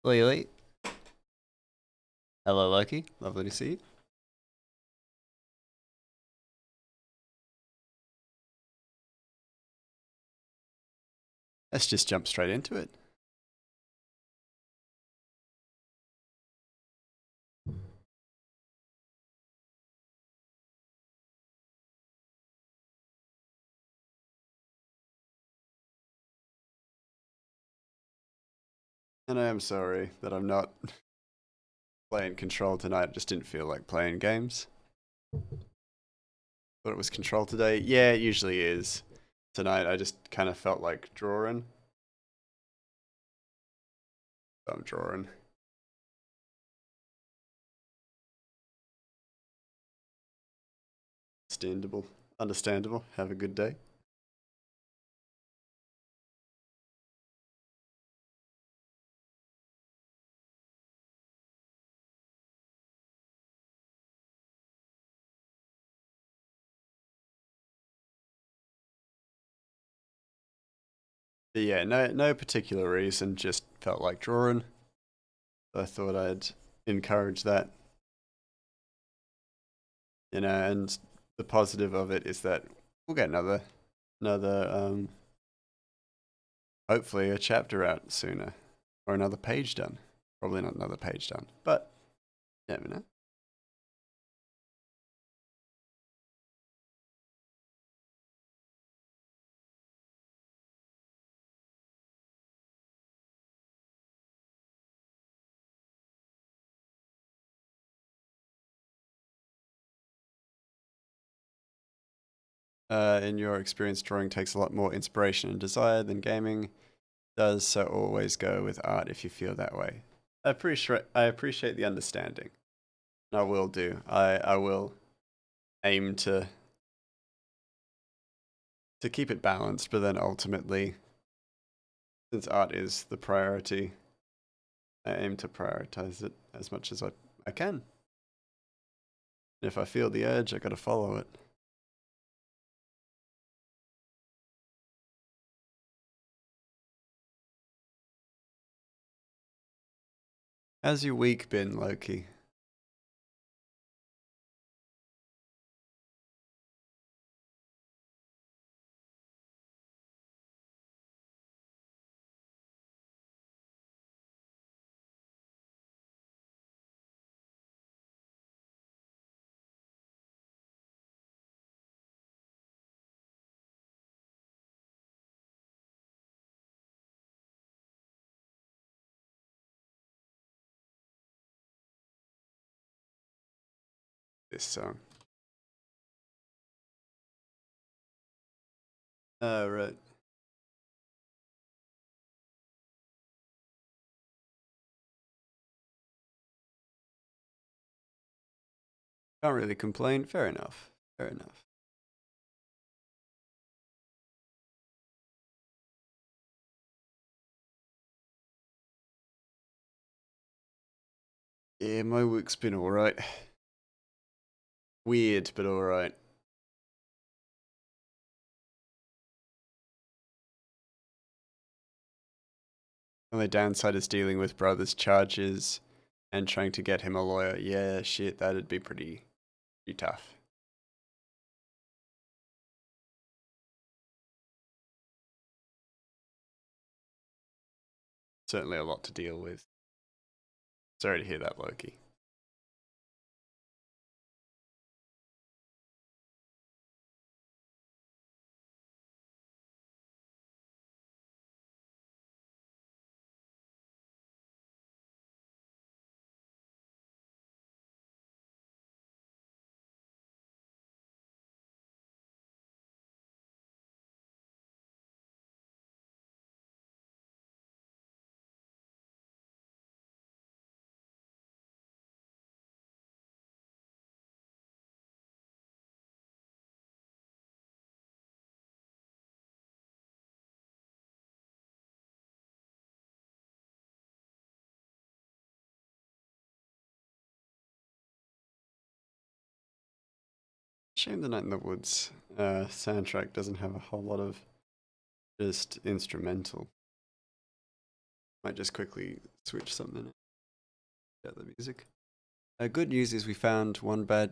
Lily. Hello, Loki. Lovely to see you. Let's just jump straight into it. And I am sorry that I'm not playing Control tonight. I just didn't feel like playing games. Thought it was Control today. Yeah, it usually is. Tonight I just kind of felt like drawing. So I'm drawing. Understandable. Understandable. Have a good day. But yeah, no particular reason. Just felt like drawing. So I thought I'd encourage that. And the positive of it is that we'll get another hopefully a chapter out sooner or another page done. Probably not another page done, but you never know. In your experience, drawing takes a lot more inspiration and desire than gaming does, so always go with art if you feel that way. I appreciate the understanding. I will do. I will aim to keep it balanced, but then ultimately, since art is the priority, I aim to prioritize it as much as I can. And if I feel the urge, I gotta follow it. How's your week been, Loki? This song. Oh, right. Can't really complain. Fair enough. Fair enough. Yeah, my week's been alright. Weird, but alright. Only downside is dealing with brother's charges and trying to get him a lawyer. Yeah, shit, that'd be pretty tough. Certainly a lot to deal with. Sorry to hear that, Loki. Shame the Night in the Woods soundtrack doesn't have a whole lot of just instrumental. Might just quickly switch something. Yeah, the music. Good news is we found one bad.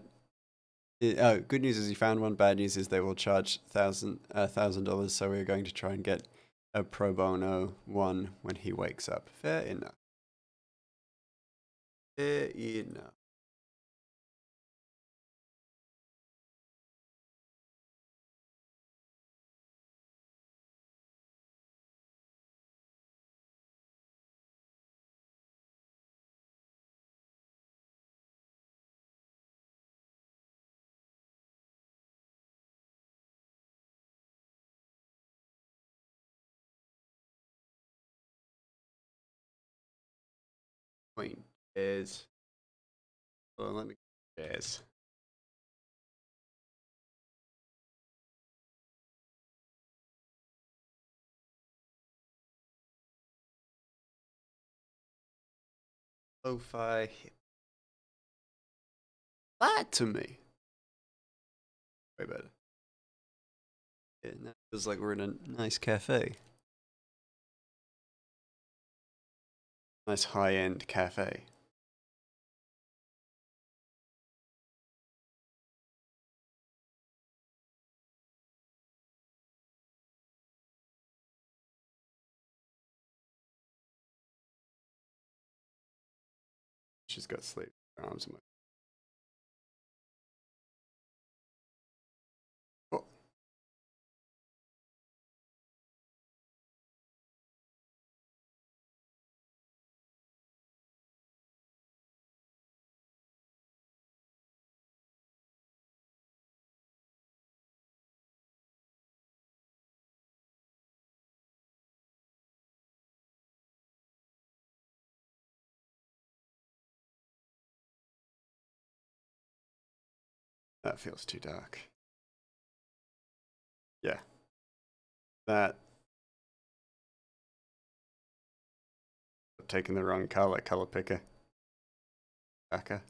Good news is you found one. Bad news is they will charge $1,000. So we're going to try and get a pro bono one when he wakes up. Fair enough. Fair enough. Queen is. Well, let me. Yes. Lo-fi. That to me. Way better. Yeah, now it feels like we're in a nice cafe. Nice high-end cafe. She's got sleep arms and oh, that feels too dark. Yeah, that. I've taken the wrong color picker. Darker.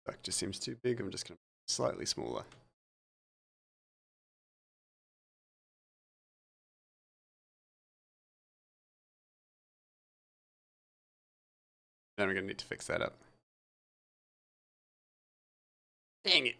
That just seems too big. I'm just gonna slightly smaller. Then we're gonna need to fix that up. Dang it.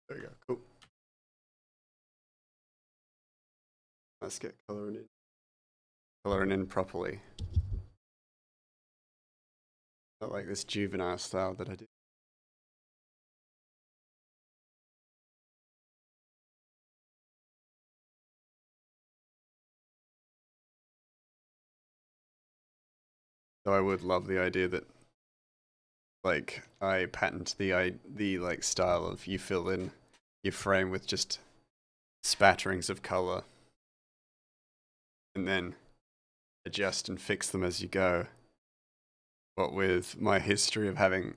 There we go. Cool. Let's get coloring in. Coloring in properly. Not like this juvenile style that I do. So I would love the idea that like I patent the like style of you fill in your frame with just spatterings of color and then adjust and fix them as you go. But with my history of having,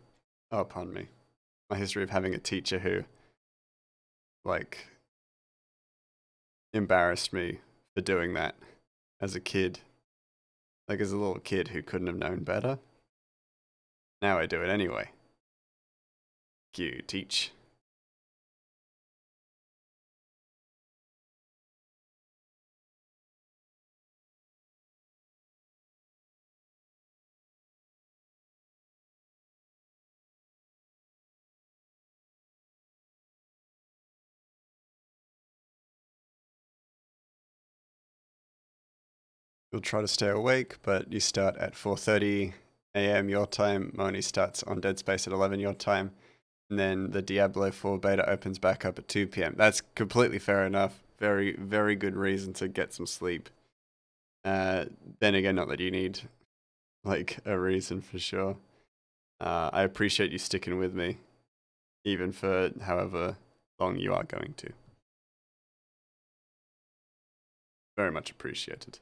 oh, pardon me, my history of having a teacher who like embarrassed me for doing that as a kid, like as a little kid who couldn't have known better. Now I do it anyway. You teach. You'll try to stay awake, but you start at 4:30 a.m. your time. Moni starts on Dead Space at 11 your time, and then the Diablo 4 beta opens back up at 2 p.m. That's completely fair enough. Very, very good reason to get some sleep. Then again, not that you need like a reason for sure. I appreciate you sticking with me, even for however long you are going to. Very much appreciated.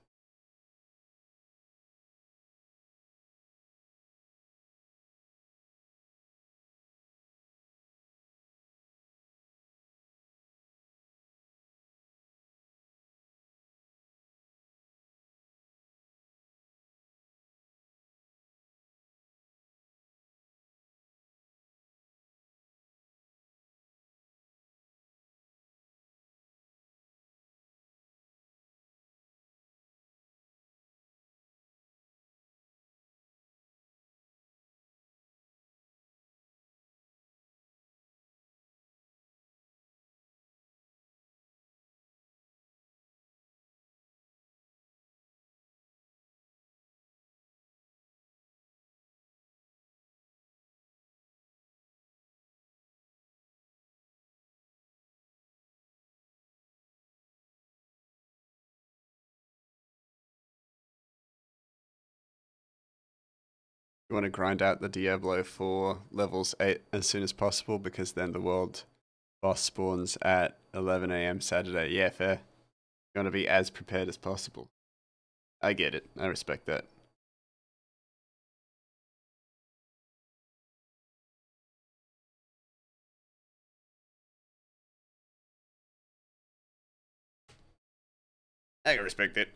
You want to grind out the Diablo 4 levels 8 as soon as possible because then the world boss spawns at 11 a.m. Saturday. Yeah, fair. You want to be as prepared as possible. I get it. I respect that. I can respect it.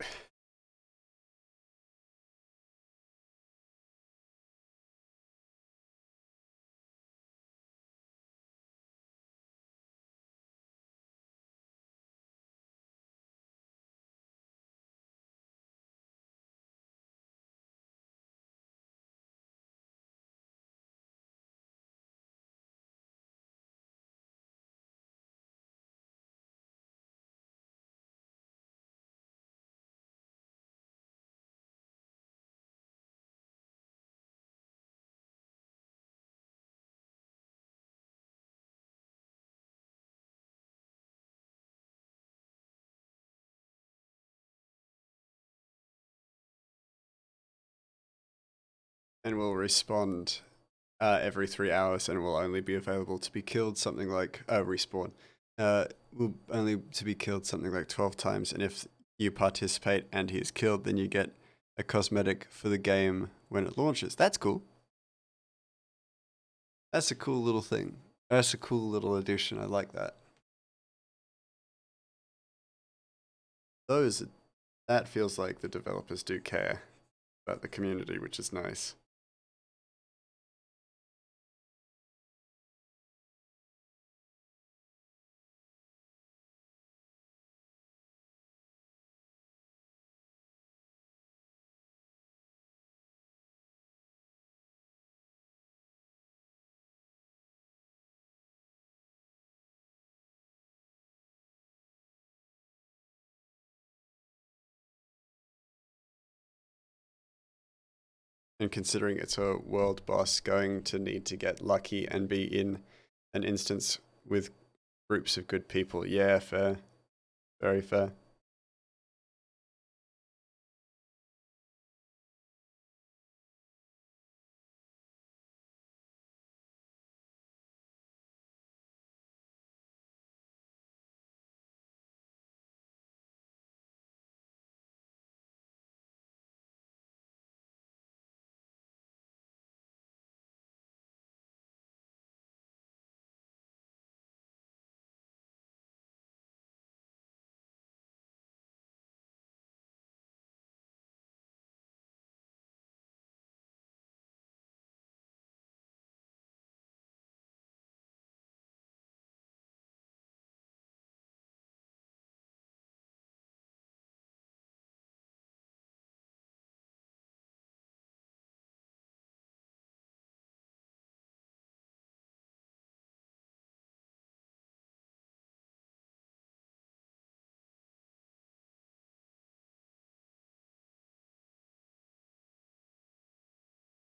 And will respond every 3 hours and will only be available to be killed something like respawn. Will only to be killed something like 12 times, and if you participate and he is killed, then you get a cosmetic for the game when it launches. That's cool. That's a cool little thing. That's a cool little addition. I like that. Those that feels like the developers do care about the community, which is nice. And considering it's a world boss, going to need to get lucky and be in an instance with groups of good people. Yeah, fair. Very fair.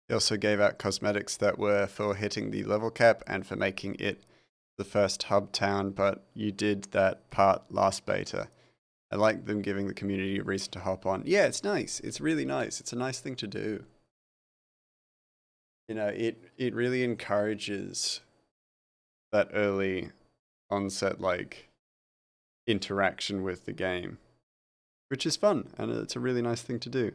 They also gave out cosmetics that were for hitting the level cap and for making it the first hub town, but you did that part last beta. I like them giving the community a reason to hop on. Yeah, it's nice. It's really nice. It's a nice thing to do. You know, it really encourages that early onset like interaction with the game, which is fun and it's a really nice thing to do.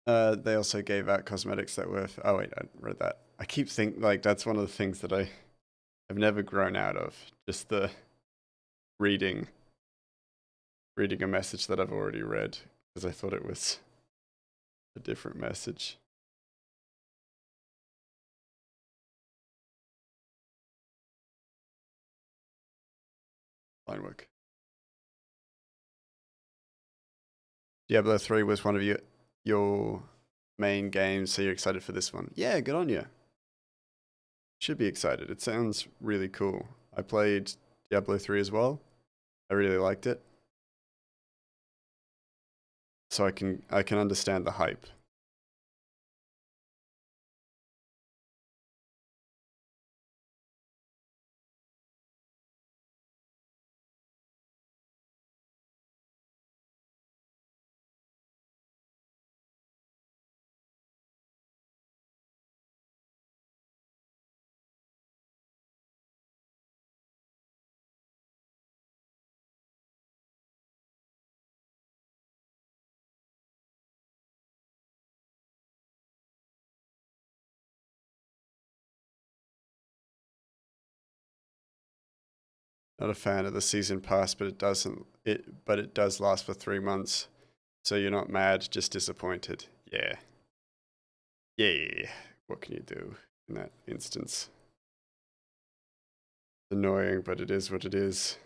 They also gave out cosmetics that were. Oh wait, I read that. I keep think like that's one of the things that I have never grown out of. Just the reading, reading a message that I've already read because I thought it was a different message. Line work. Diablo 3 was one of your main games, so you're excited for this one. Yeah, good on you. Should be excited. It sounds really cool. I played Diablo 3 as well. I really liked it. So I can understand the hype. Not a fan of the season pass, but it does last for 3 months. So you're not mad, just disappointed. Yeah. Yeah. What can you do in that instance? Annoying, but it is what it is.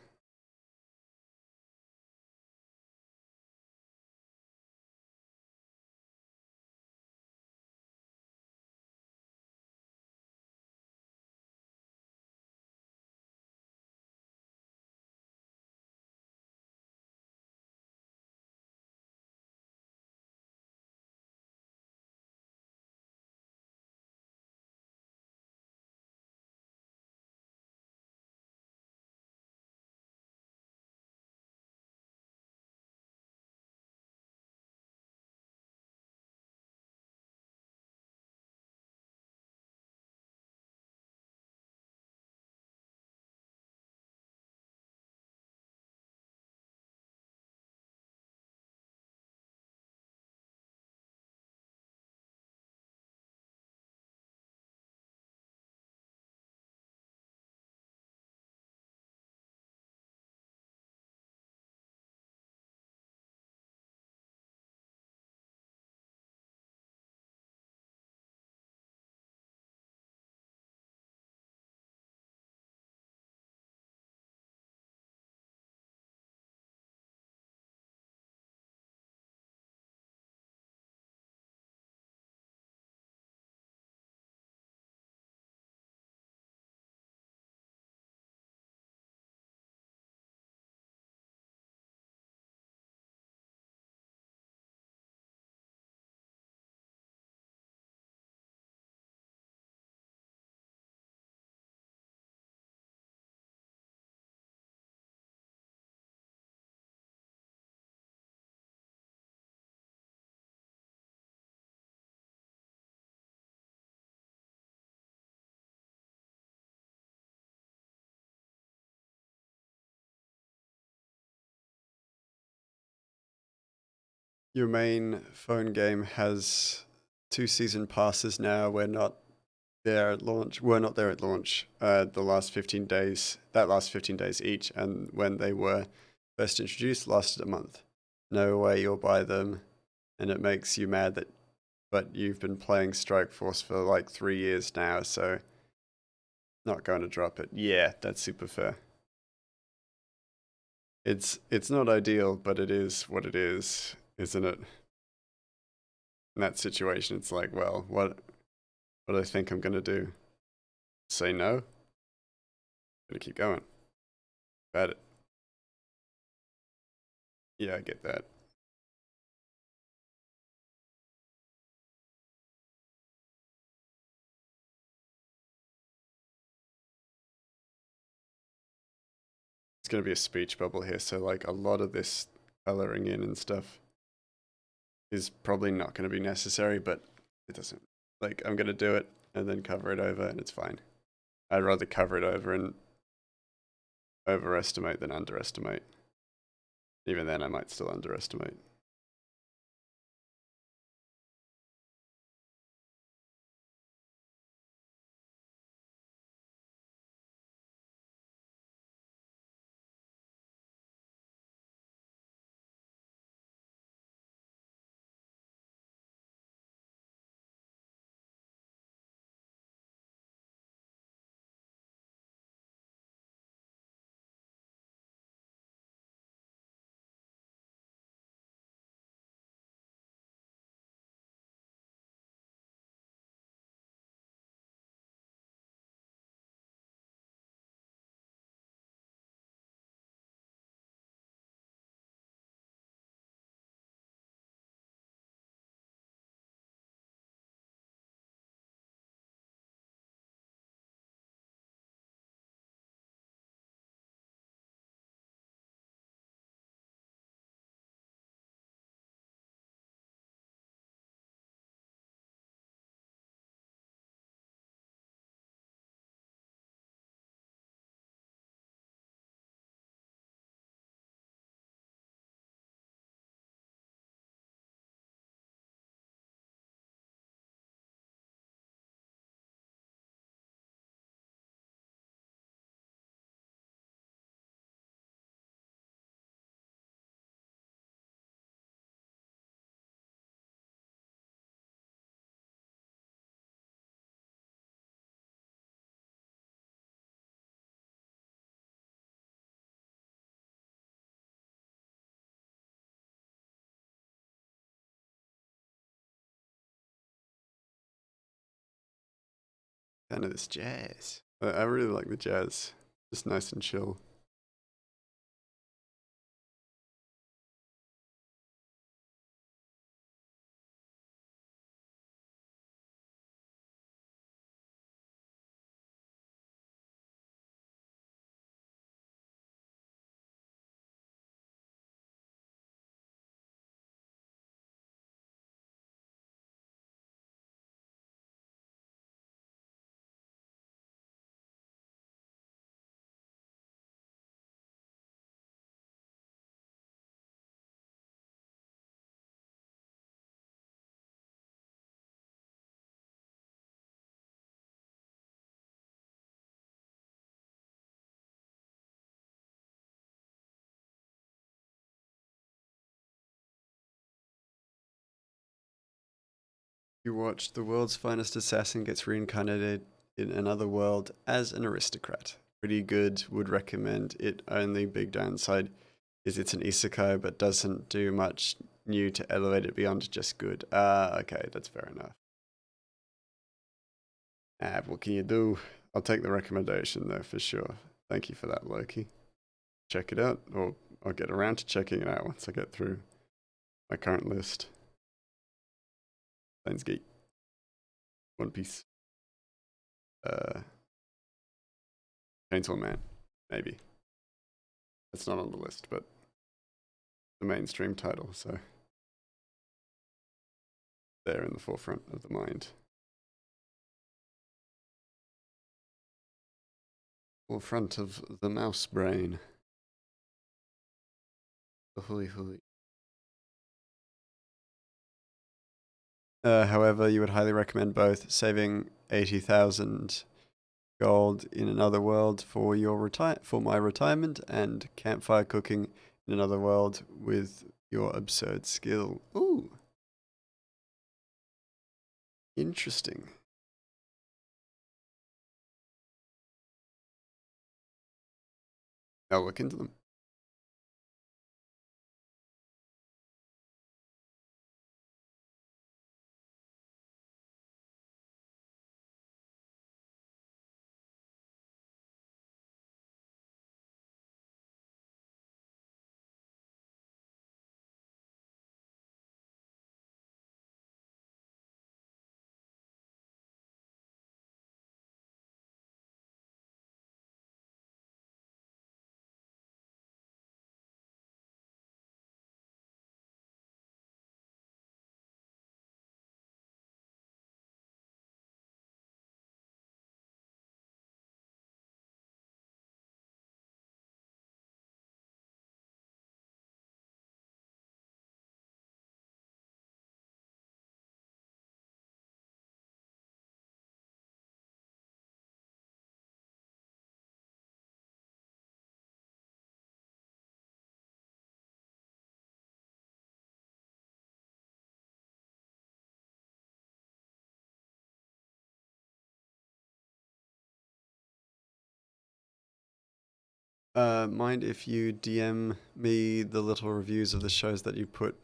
Your main phone game has two season passes now. We're not there at launch. The last 15 days, that last 15 days each, and when they were first introduced, lasted a month. No way you'll buy them, and it makes you mad that, but you've been playing Strike Force for like 3 years now, so not going to drop it. Yeah, that's super fair. It's not ideal, but it is what it is, isn't it? In that situation, it's like, well, what do I think I'm gonna do? Say no? Gotta keep going. Got it. Yeah, I get that. It's gonna be a speech bubble here, so like a lot of this coloring in and stuff is probably not gonna be necessary, but it doesn't. Like, I'm gonna do it and then cover it over and it's fine. I'd rather cover it over and overestimate than underestimate. Even then, I might still underestimate. Kind of this jazz. I really like the jazz. Just nice and chill. You watch The World's Finest Assassin gets reincarnated in another world as an aristocrat. Pretty good, would recommend it. Only big downside is it's an isekai but doesn't do much new to elevate it beyond just good. Okay, that's fair enough. What can you do? I'll take the recommendation though for sure. Thank you for that, Loki. Check it out, or I'll get around to checking it out once I get through my current list. Steins Gate, One Piece, uh, Chainsaw Man, maybe. It's not on the list, but the mainstream title, so they're in the forefront of the mind. Forefront of the mouse brain. The hooly hooly. However, you would highly recommend both saving 80,000 gold in another world for for my retirement and campfire cooking in another world with your absurd skill. Ooh, interesting. I'll look into them. Mind if you DM me the little reviews of the shows that you put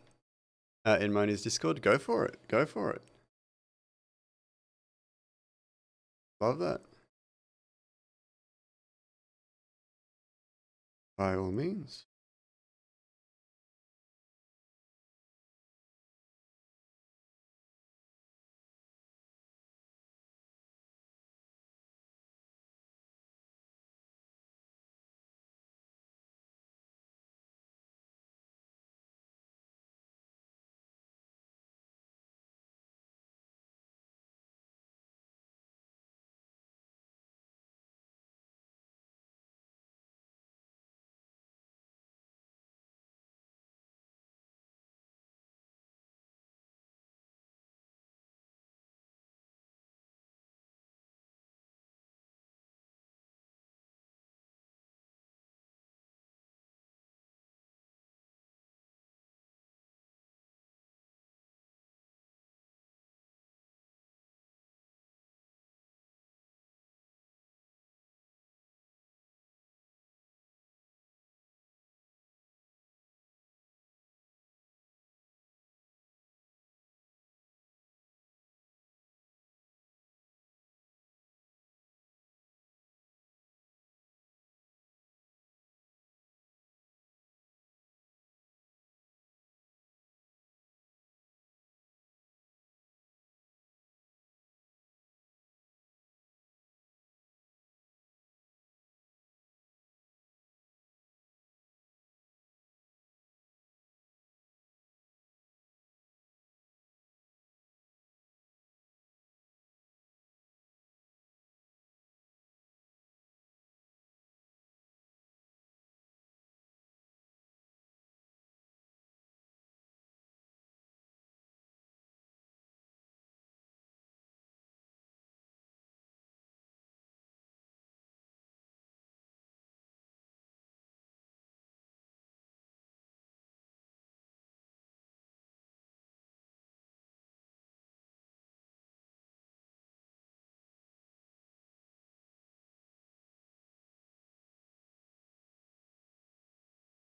in Moni's Discord? Go for it. Go for it. Love that. By all means.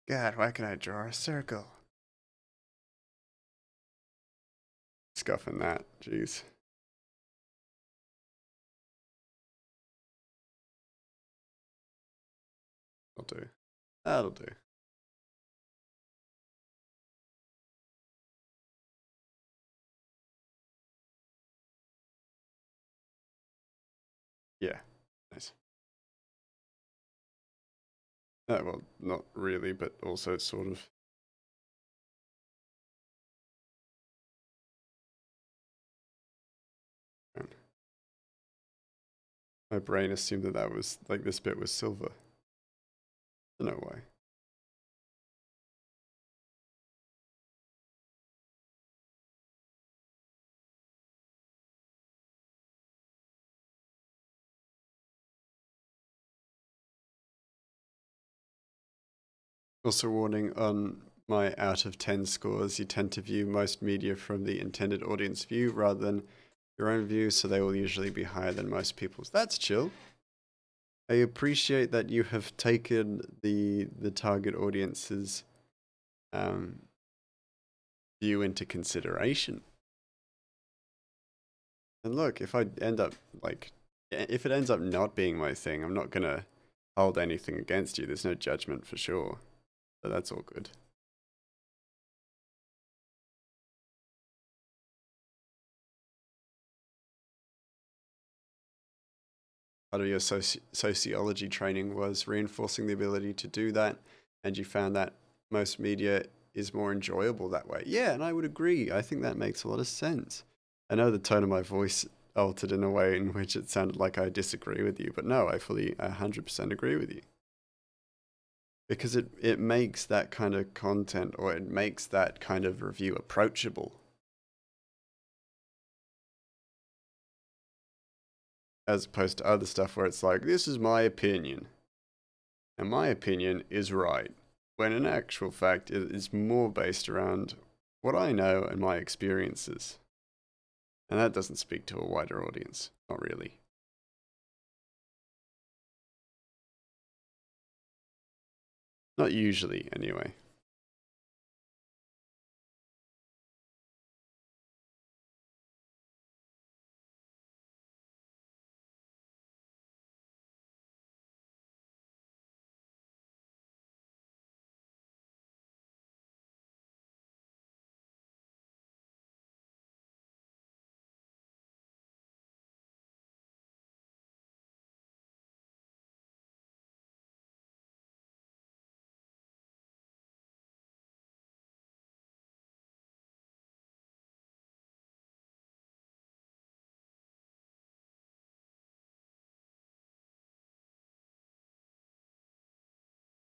God, why can I draw a circle? Scuffing that. Jeez. That'll do. That'll do. Yeah. Nice. Well, not really, but also sort of. My brain assumed that that was, like, this bit was silver. No way. Also, warning on my out of 10 scores, you tend to view most media from the intended audience view rather than your own view, so they will usually be higher than most people's. That's chill. I appreciate that you have taken the target audience's view into consideration. And look, if I end up, like, if it ends up not being my thing, I'm not gonna hold anything against you. There's no judgment for sure. So that's all good. Part of your sociology training was reinforcing the ability to do that, and you found that most media is more enjoyable that way. Yeah, and I would agree. I think that makes a lot of sense. I know the tone of my voice altered in a way in which it sounded like I disagree with you, but no, I fully 100% agree with you. Because it makes that kind of content, or it makes that kind of review approachable, as opposed to other stuff where it's like, this is my opinion, and my opinion is right, when in actual fact it is more based around what I know and my experiences. And that doesn't speak to a wider audience, not really. Not usually, anyway.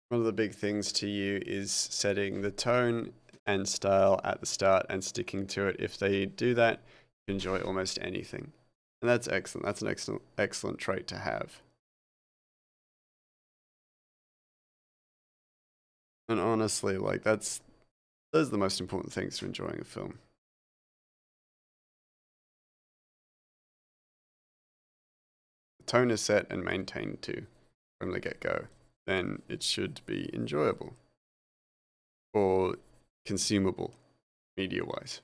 One of the big things to you is setting the tone and style at the start and sticking to it. If they do that, you enjoy almost anything. And that's excellent. That's an excellent trait to have. And honestly, like those are the most important things to enjoying a film. The tone is set and maintained to from the get-go, then it should be enjoyable or consumable media-wise.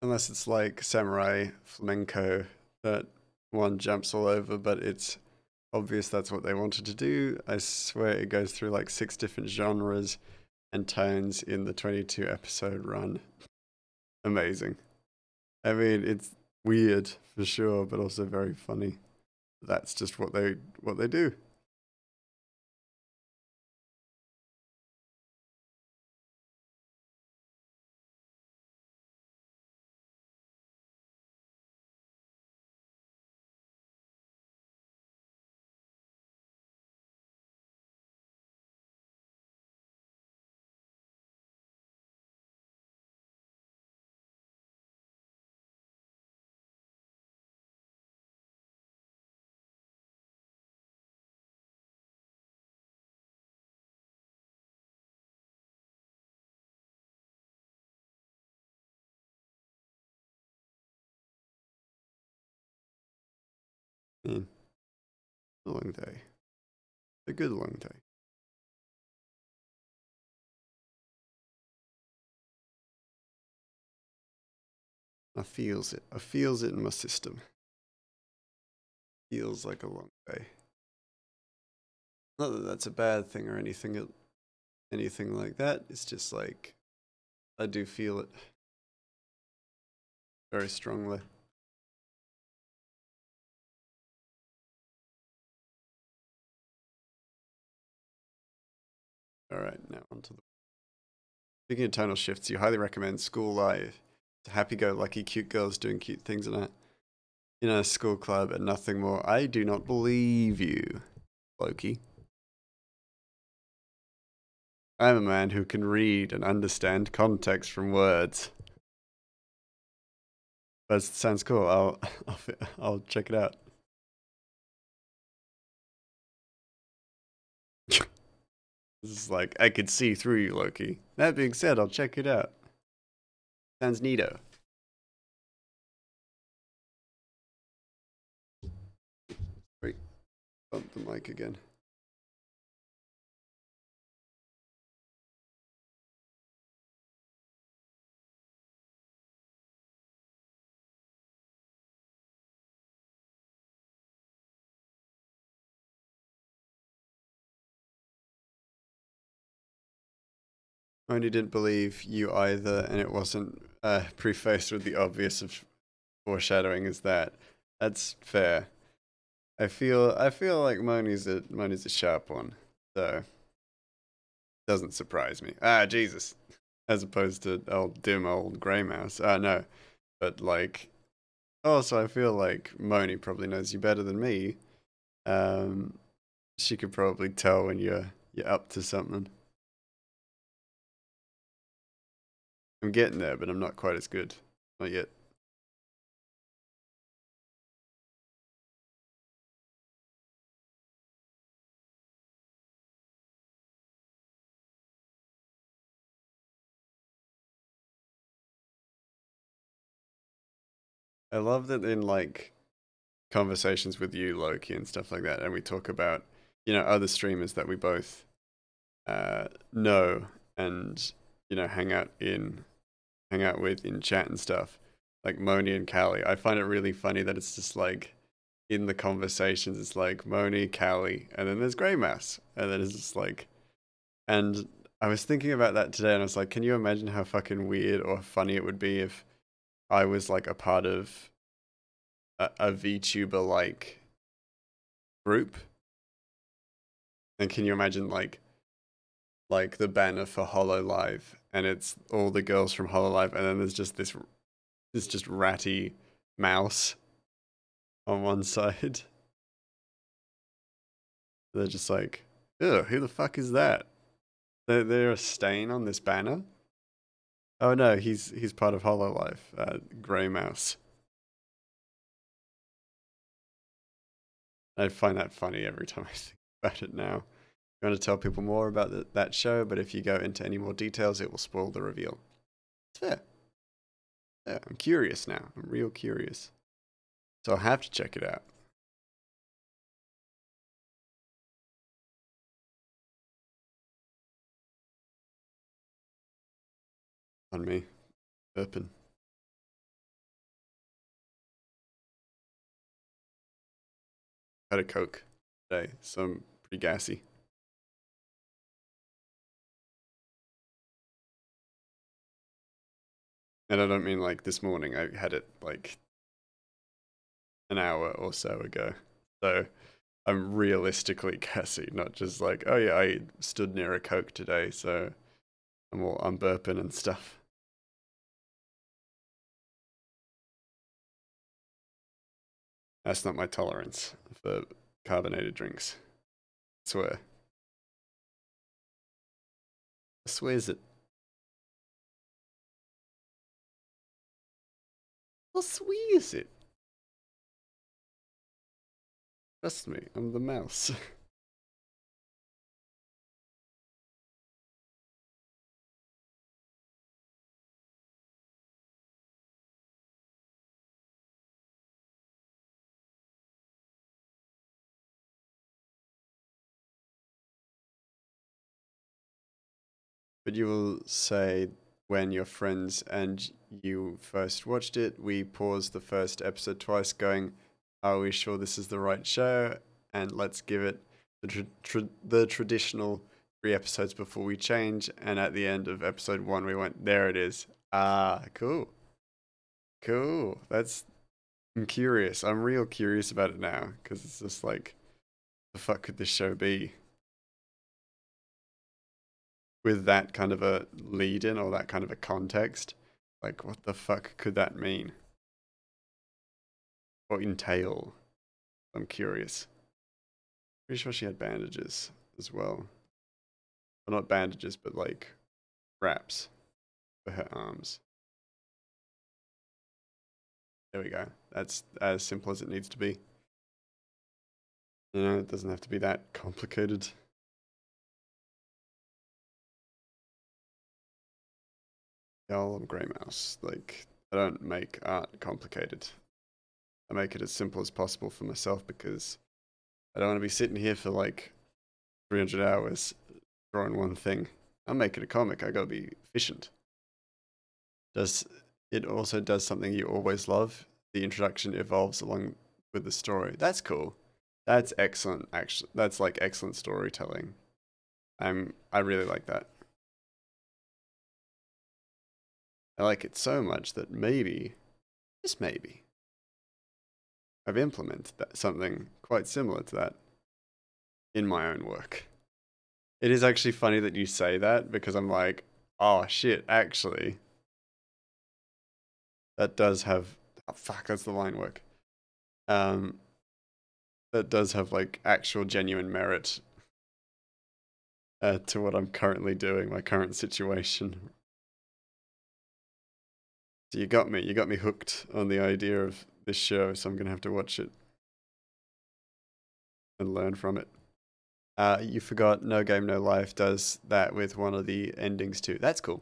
Unless it's like samurai flamenco that one jumps all over, but it's obvious that's what they wanted to do. I swear it goes through like 6 different genres and tones in the 22 episode run. Amazing. I mean, it's weird for sure, but also very funny. That's just what they do. Man, a long day. A good long day. I feels it. I feels it in my system. Feels like a long day. Not that that's a bad thing or anything like that. It's just like I do feel it very strongly. All right, now onto the. Speaking of tonal shifts, you highly recommend School Life. It's happy-go-lucky, cute girls doing cute things in a school club and nothing more. I do not believe you, Loki. I'm a man who can read and understand context from words. That sounds cool. I'll check it out. This is like I could see through you, Loki. That being said, I'll check it out. Sounds neato. Great. Bump the mic again. Only didn't believe you either, and it wasn't prefaced with the obvious of foreshadowing as that. That's fair. I feel like Moni's a sharp one, so doesn't surprise me. Ah, Jesus. As opposed to old dim old grey mouse. No, but like also I feel like Moni probably knows you better than me. Um, she could probably tell when you're up to something. I'm getting there, but I'm not quite as good. Not yet. I love that in like conversations with you, Loki, and stuff like that, and we talk about other streamers that we both know and hang out with in chat and stuff, like Moni and Callie. I find it really funny that it's just like in the conversations, it's like Moni, Callie, and then there's Grey Mass, and then it's just like, and I was thinking about that today, and I was like, can you imagine how fucking weird or funny it would be if I was like a part of a VTuber like group? And can you imagine like the banner for Hollow Live, and it's all the girls from Hollow Live, and then there's just this just ratty mouse on one side. They're just like, ugh, who the fuck is that? They're a stain on this banner. Oh no, he's part of Hollow Life. Grey Mouse. I find that funny every time I think about it now. I want to tell people more about that show, but if you go into any more details, it will spoil the reveal. It's fair. Yeah, I'm curious now. I'm real curious. So I'll have to check it out. On me. Burping. Had a Coke today, so I'm pretty gassy. And I don't mean like this morning. I had it like an hour or so ago. So I'm realistically gassy, not just like, oh yeah, I stood near a Coke today, so I'm burping and stuff. That's not my tolerance for carbonated drinks. I swear. I swear is it. I swear is it. Trust me, I'm the mouse. But you will say when your friends and you first watched it, we paused the first episode twice, going, "Are we sure this is the right show?" And let's give it the traditional 3 episodes before we change. And at the end of episode 1, we went, "There it is." Ah, cool, cool. I'm curious. I'm real curious about it now because it's just like, the fuck could this show be? With that kind of a lead in or that kind of a context, like what the fuck could that mean or entail? I'm curious. Pretty sure she had bandages as well. Well, not bandages, but like wraps for her arms. There we go. That's as simple as it needs to be. It doesn't have to be that complicated. Y'all, I'm Grey Mouse. Like, I don't make art complicated. I make it as simple as possible for myself because I don't want to be sitting here for like 300 hours drawing one thing. I'm making a comic. I gotta be efficient. Does it also does something you always love? The introduction evolves along with the story. That's cool. That's excellent. Actually, that's like excellent storytelling. I really like that. I like it so much that maybe, just maybe, I've implemented something quite similar to that in my own work. It is actually funny that you say that because I'm like, oh shit, actually, that does have, oh, fuck, that's the line work. Um, that does have like actual genuine merit to what I'm currently doing, my current situation. So you got me hooked on the idea of this show, so I'm gonna have to watch it and learn from it. You forgot No Game No Life does that with one of the endings too. That's cool.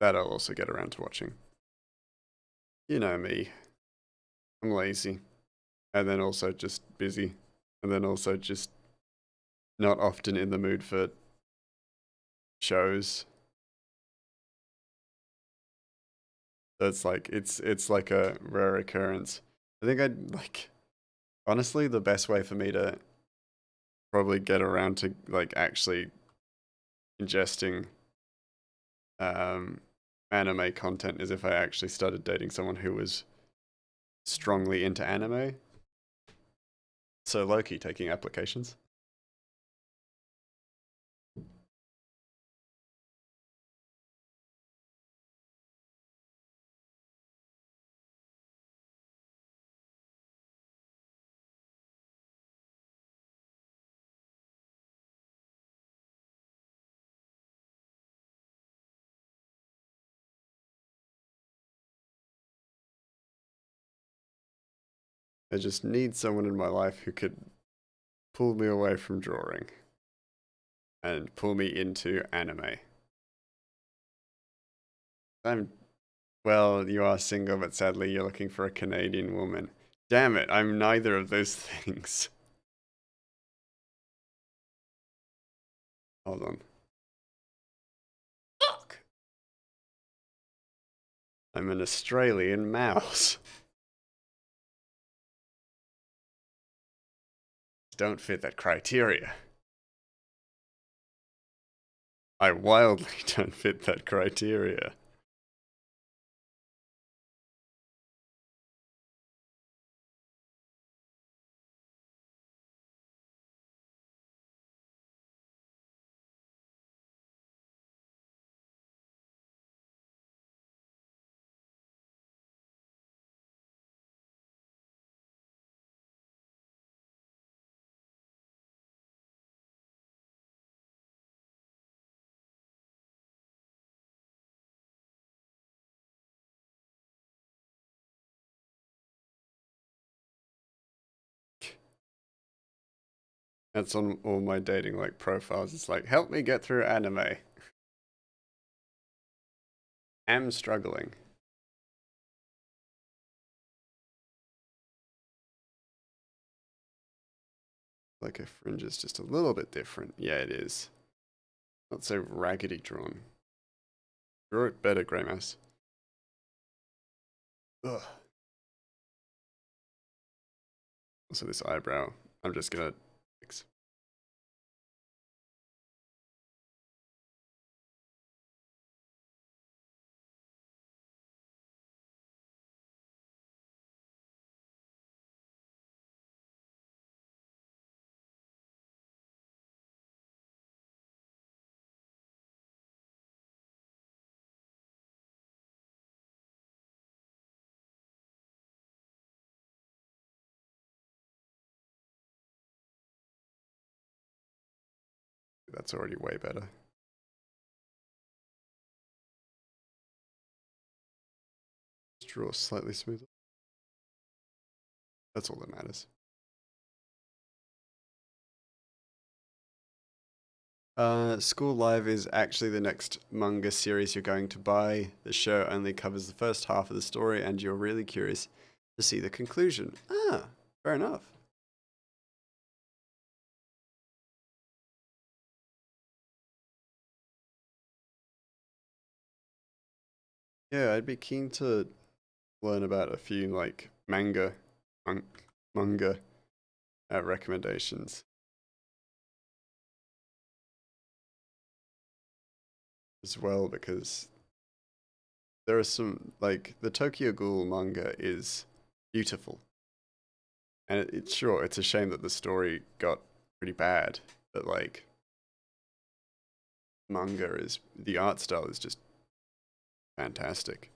That I'll also get around to watching. You know me, I'm lazy, and then also just busy, and then also just not often in the mood for shows. So it's like a rare occurrence. I think I'd like honestly the best way for me to probably get around to like actually ingesting um anime content is if I actually started dating someone who was strongly into anime. So low-key taking applications. I just need someone in my life who could pull me away from drawing and pull me into anime. I'm well, you are single, but sadly you're looking for a Canadian woman. Damn it, I'm neither of those things. Hold on. Fuck. I'm an Australian mouse. Don't fit that criteria. I wildly don't fit that criteria. That's on all my dating like profiles. It's like, help me get through anime. Am struggling. Like a fringe is just a little bit different. Yeah, it is. Not so raggedy drawn. Draw it better, Grey Mouse. Ugh. Also, this eyebrow. I'm just gonna fix. That's already way better. Just draw slightly smoother. That's all that matters. School Live is actually the next manga series you're going to buy. The show only covers the first half of the story, and you're really curious to see the conclusion. Ah, fair enough. Yeah, I'd be keen to learn about a few like man- manga recommendations as well, because there are some like the Tokyo Ghoul manga is beautiful, and it's sure it's a shame that the story got pretty bad, but like manga is the art style is just fantastic.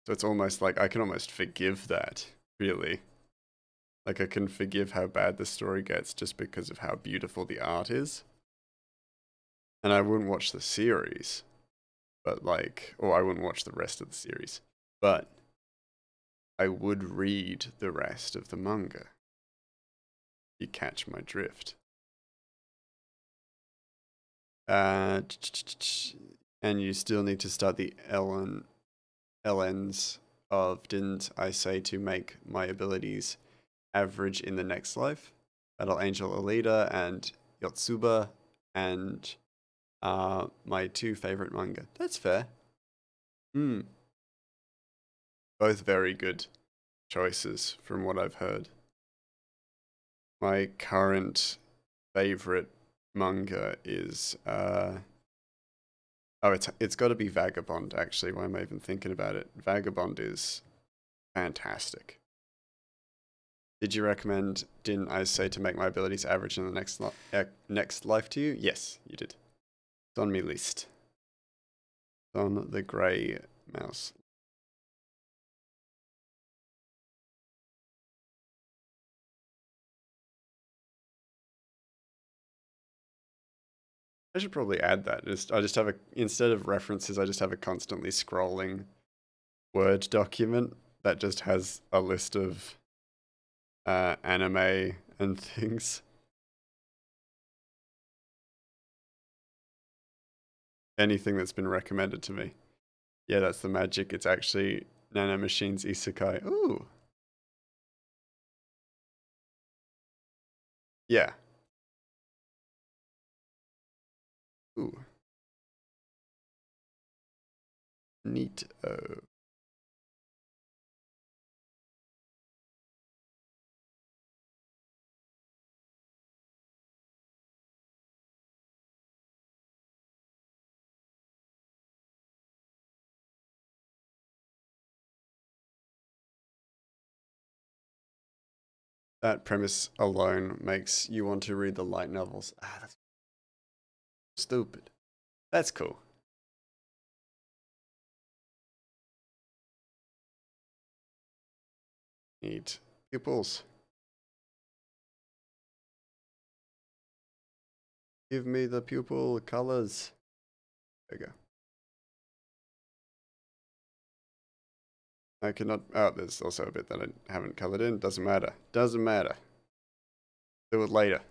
So it's almost like I can almost forgive that, really. Like I can forgive how bad the story gets just because of how beautiful the art is. And I wouldn't watch the series, but like, or I wouldn't watch the rest of the series, but I would read the rest of the manga. You catch my drift. Uh, and you still need to start the LNs of didn't I say to make my abilities average in the next life? Battle Angel Alita and Yotsuba and my two favorite manga. That's fair. Hmm. Both very good choices from what I've heard. My current favorite manga is oh, it's got to be Vagabond actually. Why am I even thinking about it? Vagabond is fantastic. Did you recommend? Didn't I say to make my abilities average in the next life to you? Yes, you did. It's on my list. It's on the grey mouse. I should probably add that. I just have a instead of references, I just have a constantly scrolling Word document that just has a list of anime and things. Anything that's been recommended to me. Yeah, that's the magic. It's actually Nano Machine's Isekai. Ooh. Yeah. Ooh. Neat. That premise alone makes you want to read the light novels. Ah, that's stupid. That's cool. Neat. Pupils. Give me the pupil colors. There you go. I cannot. Oh, there's also a bit that I haven't colored in. Doesn't matter. Doesn't matter. Do it later.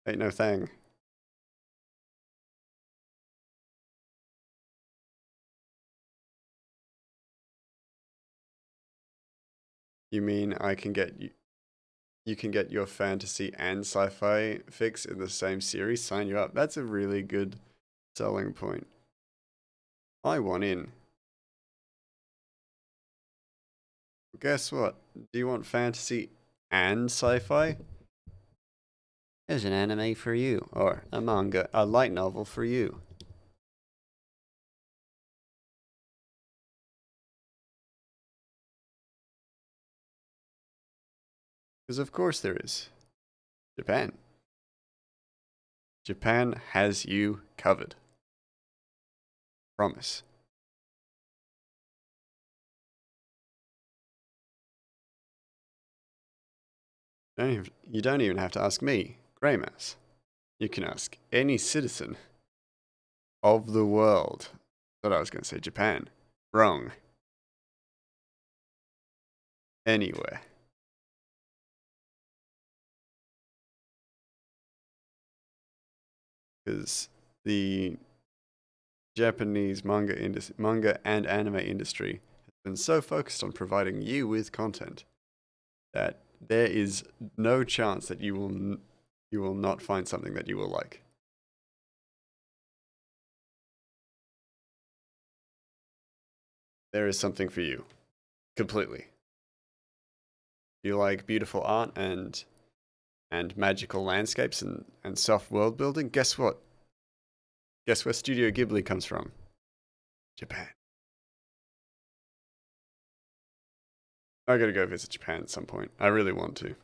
Ain't no thing. You mean I can get you? You can get your fantasy and sci-fi fix in the same series? Sign you up. That's a really good selling point. I want in. Guess what? Do you want fantasy and sci-fi? There's an anime for you, or a manga, a light novel for you. Because of course there is. Japan. Japan has you covered. Promise. You don't even have to ask me, Greymouse. You can ask any citizen of the world. Thought I was going to say Japan. Wrong. Anywhere. because the Japanese manga and anime industry has been so focused on providing you with content that there is no chance that you will not find something that you will like. There is something for you, completely. You like beautiful art and magical landscapes and soft world building? Guess what? Guess where Studio Ghibli comes from? Japan. I gotta go visit Japan at some point. I really want to. It's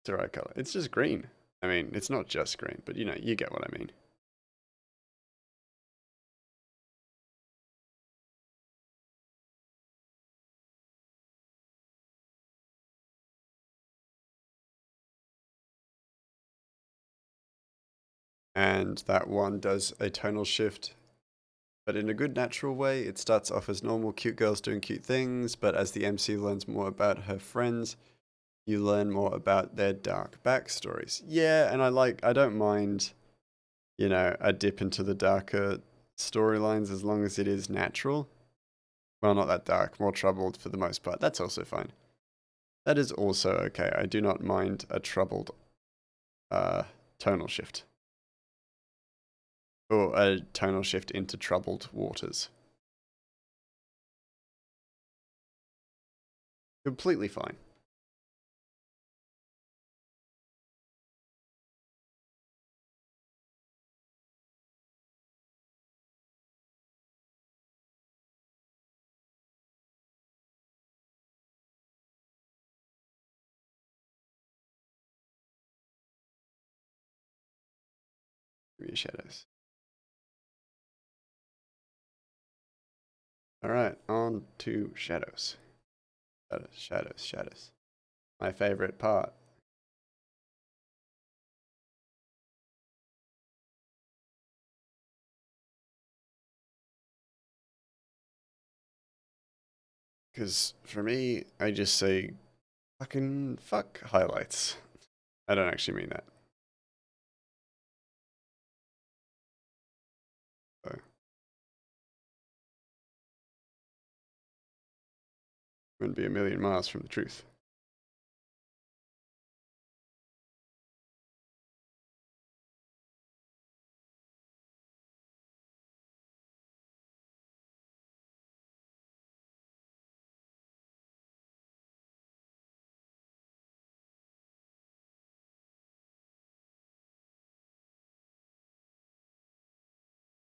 the right color. It's just green. I mean, it's not just green, but you get what I mean. And that one does a tonal shift, but in a good natural way. It starts off as normal cute girls doing cute things, but as the MC learns more about her friends, you learn more about their dark backstories. Yeah, and I don't mind, a dip into the darker storylines as long as it is natural. Well, not that dark, more troubled for the most part. That's also fine. That is also okay. I do not mind a troubled uh, tonal shift. Or a tonal shift into troubled waters. Completely fine. Give me shadows. Alright, on to shadows. Shadows, shadows, shadows. My favorite part. Because for me, I just say fucking fuck highlights. I don't actually mean that. So, wouldn't be a million miles from the truth.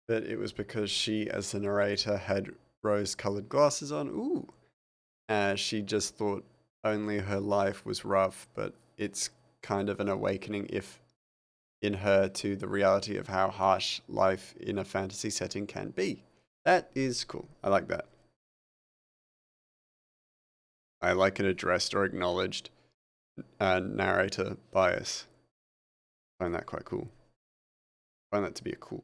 But it was because she, as the narrator, had rose colored glasses on. Ooh. She just thought only her life was rough, but it's kind of an awakening if in her to the reality of how harsh life in a fantasy setting can be. That is cool. I like that. I like an addressed or acknowledged narrator bias. I find that quite cool. I find that to be a cool.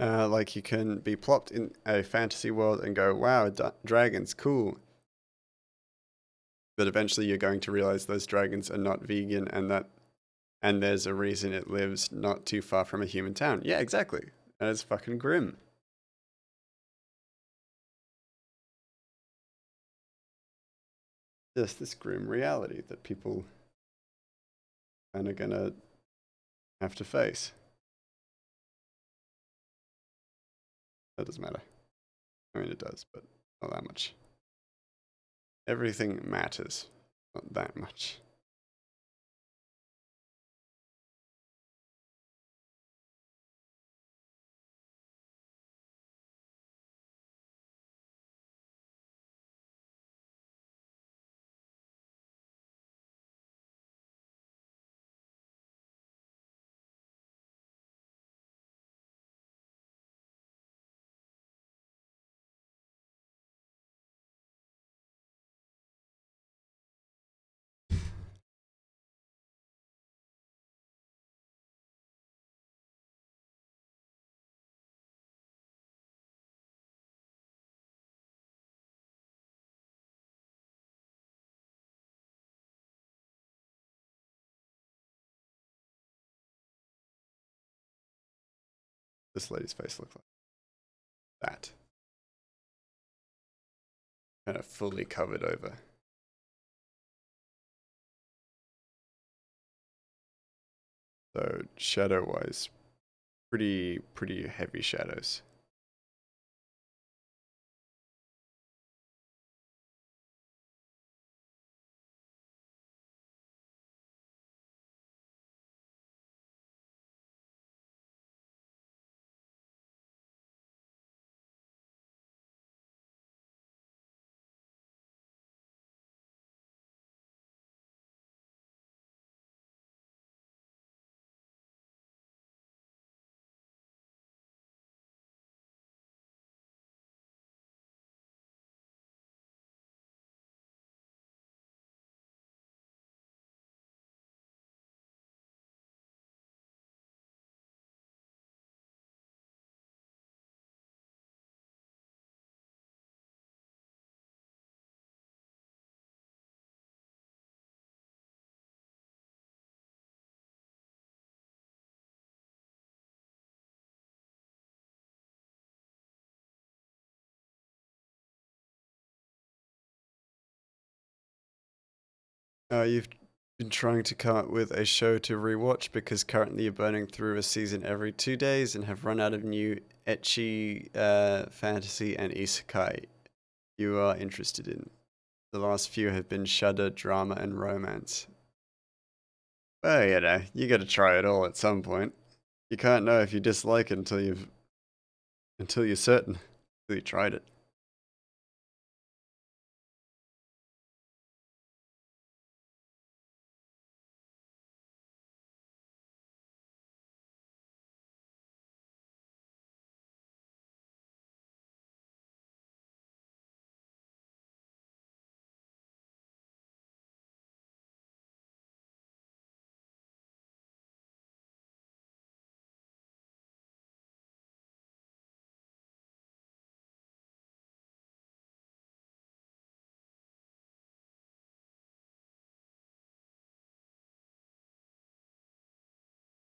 Like you can be plopped in a fantasy world and go, wow, dragons, cool. But eventually you're going to realize those dragons are not vegan and there's a reason it lives not too far from a human town. Yeah, exactly. And it's fucking grim. Just this grim reality that people kind of gonna have to face. That doesn't matter. I mean, it does, but not that much. Everything matters, not that much. This lady's face looks like that. Kind of fully covered over. So shadow wise, pretty heavy shadows. You've been trying to come up with a show to rewatch because currently you're burning through a season every 2 days and have run out of new ecchi fantasy and isekai you are interested in. The last few have been shudder, drama, and romance. Well, you gotta try it all at some point. You can't know if you dislike it until you're certain, until you tried it.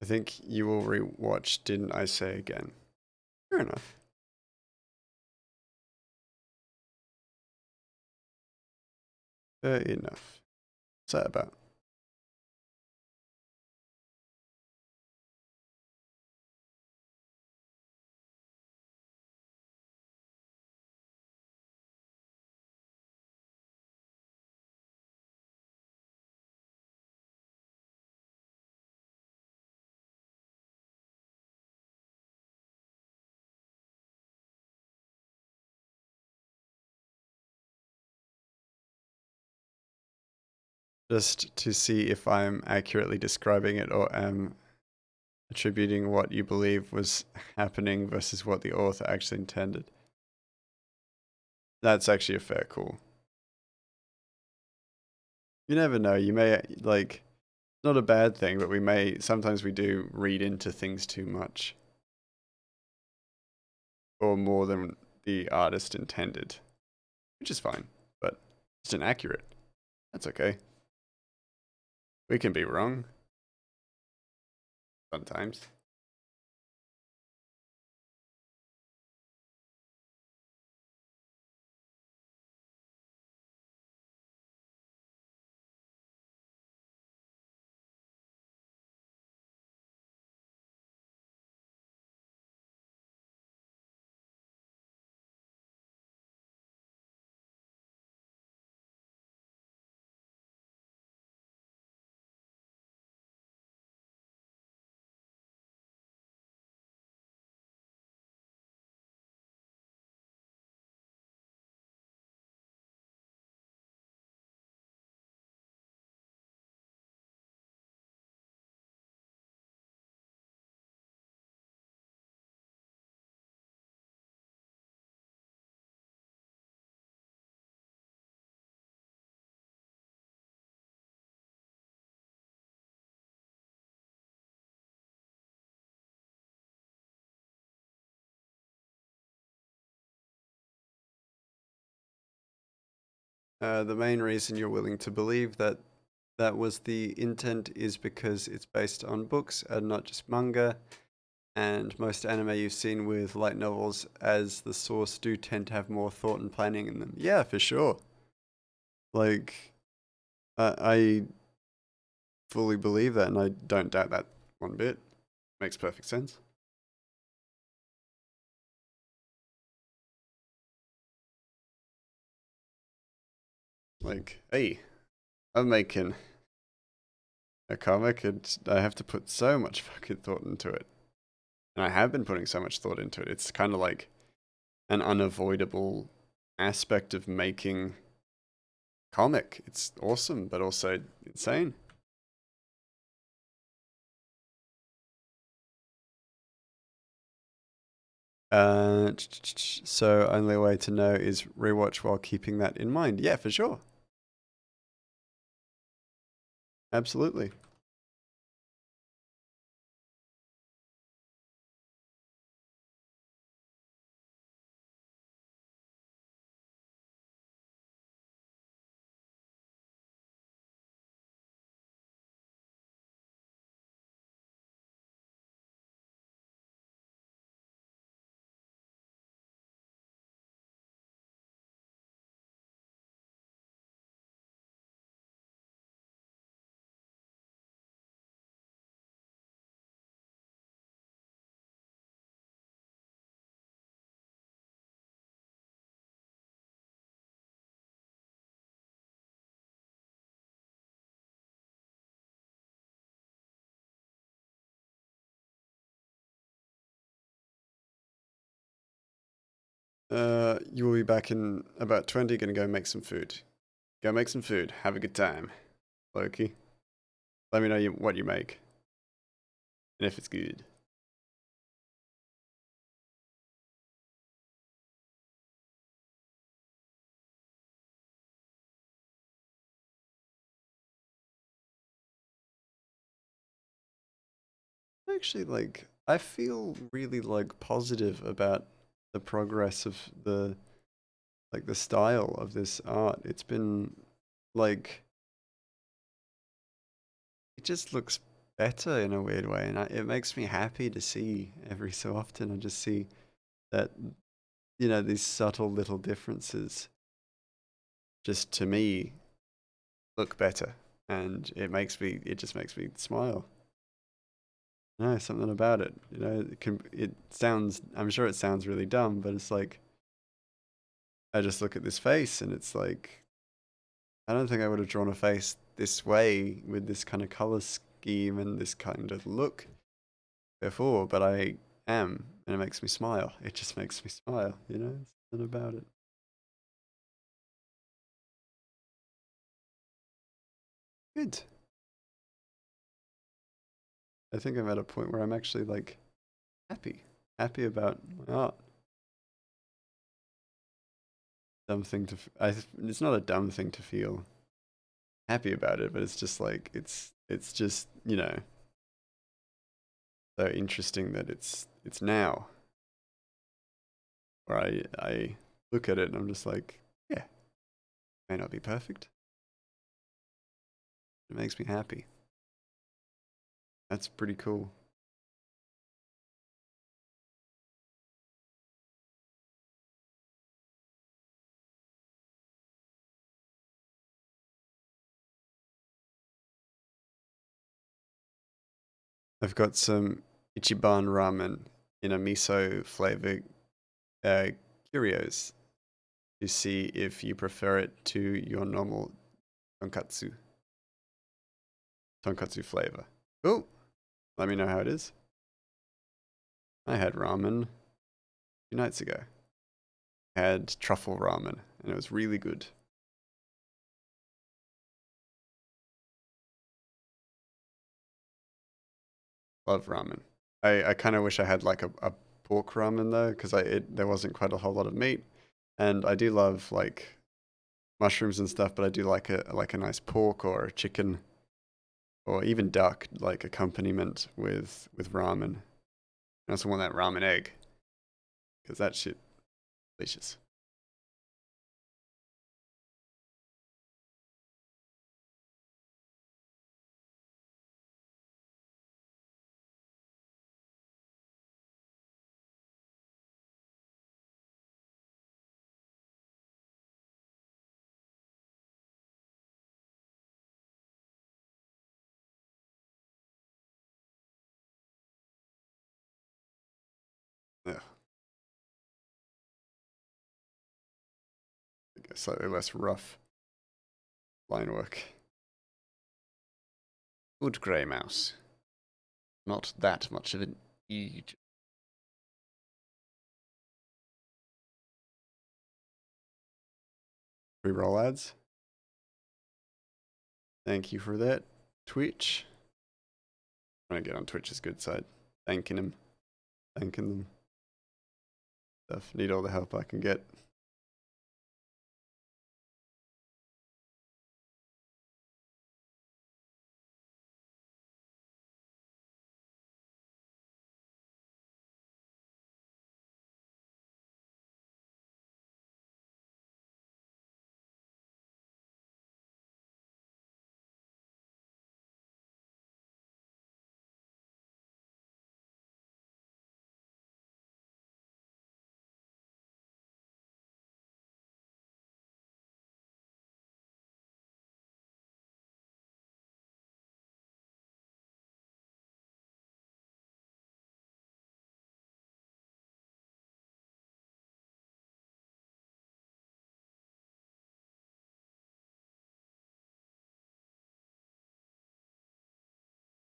I think you will rewatch Didn't I Say Again. Fair enough. Fair enough. What's that about? Just to see if I'm accurately describing it or am attributing what you believe was happening versus what the author actually intended. That's actually a fair call. You never know. You may, like, not a bad thing, but sometimes we do read into things too much. or more than the artist intended, which is fine, but it's inaccurate. That's okay. We can be wrong sometimes. The main reason you're willing to believe that that was the intent is because it's based on books and not just manga, and most anime you've seen with light novels as the source do tend to have more thought and planning in them. Yeah, for sure. Like, I fully believe that, and I don't doubt that one bit. Makes perfect sense. Like, hey, I'm making a comic, and I have to put so much fucking thought into it. And I have been putting so much thought into it. It's kind of like an unavoidable aspect of making comic. It's awesome, but also insane. So only way to know is rewatch while keeping that in mind. Yeah, for sure. Absolutely. You will be back in about 20. Gonna go make some food. Go make some food. Have a good time, Loki. Let me know what you make and if it's good. Actually, like, I feel really like positive about the progress of the style of this art. It's been like it just looks better in a weird way, and it makes me happy to see every so often. I just see that these subtle little differences just to me look better, and it just makes me smile. No, something about it. It sounds. I'm sure it sounds really dumb, but it's like I just look at this face, and it's like I don't think I would have drawn a face this way with this kind of color scheme and this kind of look before, but I am, and it makes me smile. It just makes me smile, Something about it. Good. I think I'm at a point where I'm actually like happy, happy about my art. Dumb thing to, it's not a dumb thing to feel happy about it, but it's just like it's just so interesting that it's now. where I look at it and I'm just like, yeah, may not be perfect. It makes me happy. That's pretty cool. I've got some Ichiban ramen in a miso flavor uh, Curios to see if you prefer it to your normal tonkatsu flavor. Cool. Let me know how it is. I had ramen 2 nights ago. I had truffle ramen and it was really good. Love ramen. I kind of wish I had like a pork ramen though, because there wasn't quite a whole lot of meat, and I do love like mushrooms and stuff, but I do like a nice pork or a chicken or even duck like accompaniment with ramen. I also want that ramen egg because that shit delicious. Yeah, I guess slightly less rough line work. Good grey mouse. Not that much of an eat. Pre-roll ads. Thank you for that, Twitch. I'm gonna get on Twitch's good side. Thanking him. Thanking them. Stuff. Need all the help I can get.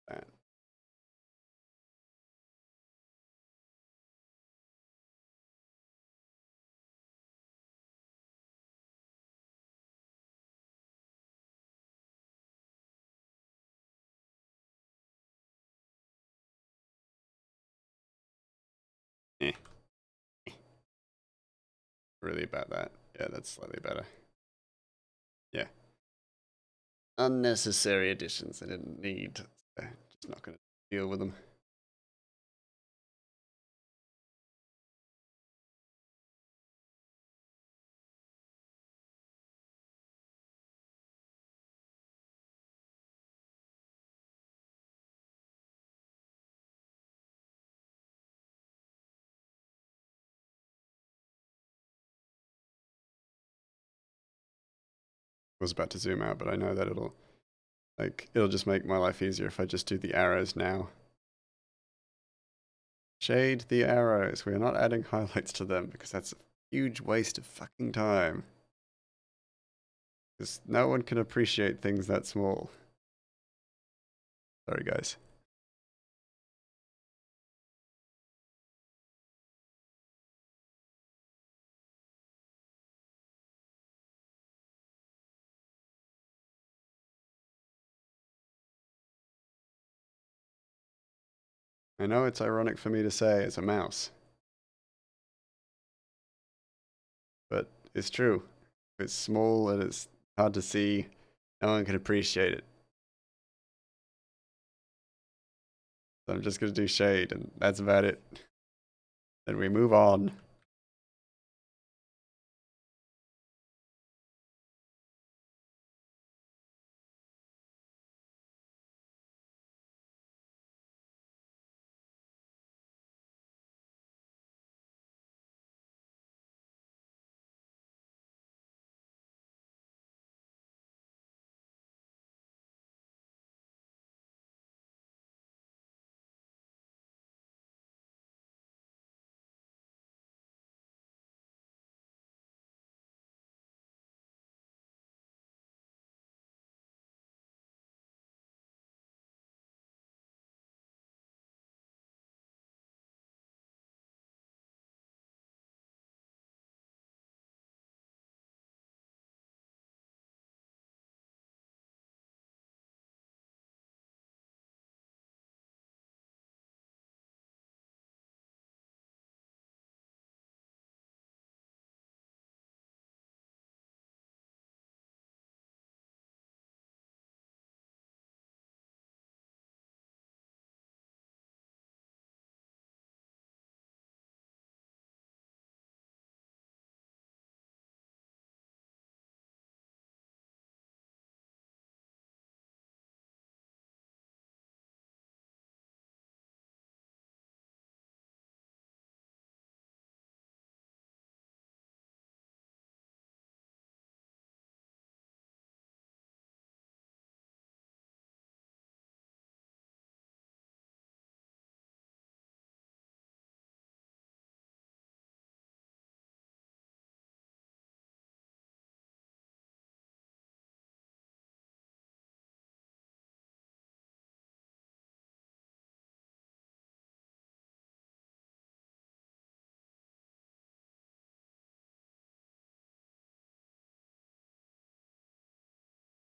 That. Eh. Really about that. Yeah, that's slightly better. Yeah. Unnecessary additions I didn't need. Just not gonna deal with them. I was about to zoom out, but I know that it'll just make my life easier if I just do the arrows now. Shade the arrows. We are not adding highlights to them because that's a huge waste of fucking time. Because no one can appreciate things that small. Sorry, guys. I know it's ironic for me to say it's a mouse, but it's true. If it's small and it's hard to see, no one can appreciate it. So I'm just gonna do shade, and that's about it. Then we move on.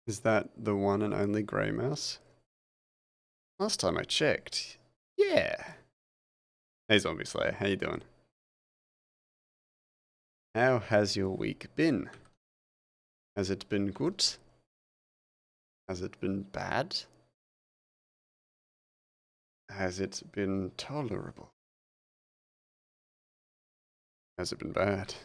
Is that the one and only grey mouse? Last time I checked, yeah. Hey Zombie Slayer, how you doing? How has your week been? Has it been good? Has it been bad? Has it been tolerable? Has it been bad?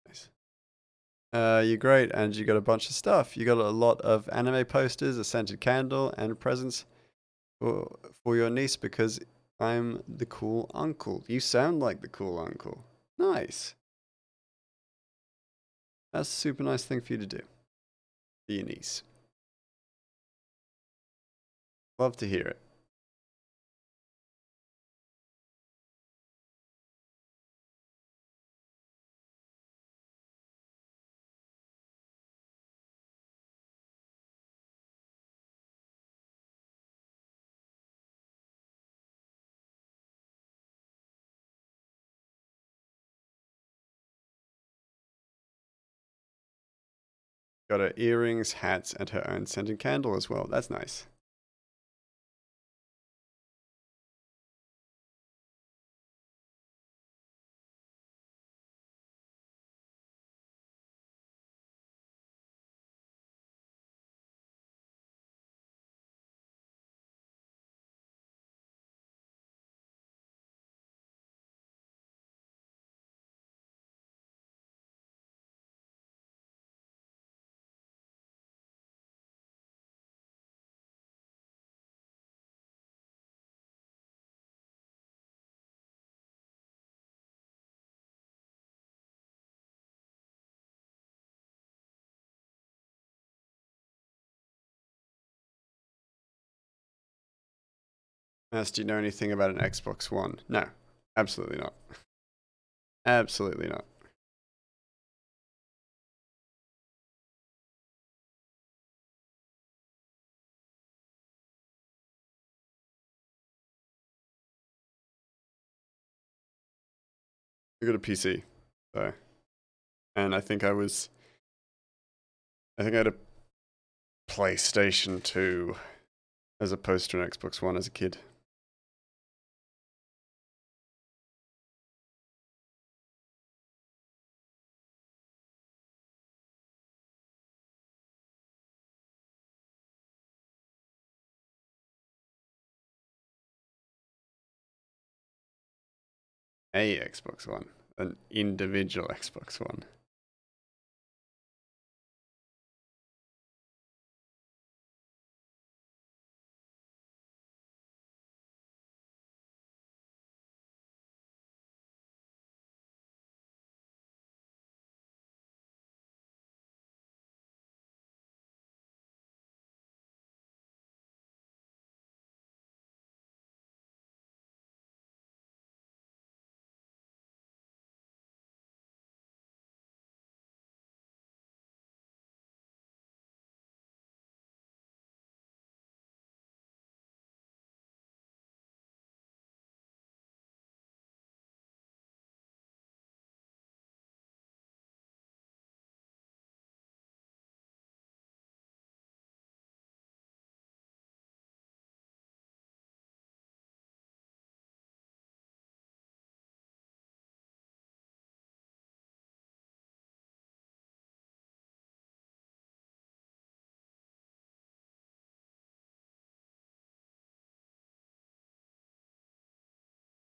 Nice. You're great, and you got a bunch of stuff. You got a lot of anime posters, a scented candle, and presents for your niece because I'm the cool uncle. You sound like the cool uncle. Nice. That's a super nice thing for you to do. For your niece. Love to hear it. Got her earrings, hats, and her own scented candle as well. That's nice. Do you know anything about an Xbox One? No, absolutely not. Absolutely not. I got a PC, so, and I think I had a PlayStation 2 as opposed to an Xbox One as a kid. A Xbox One, an individual Xbox One.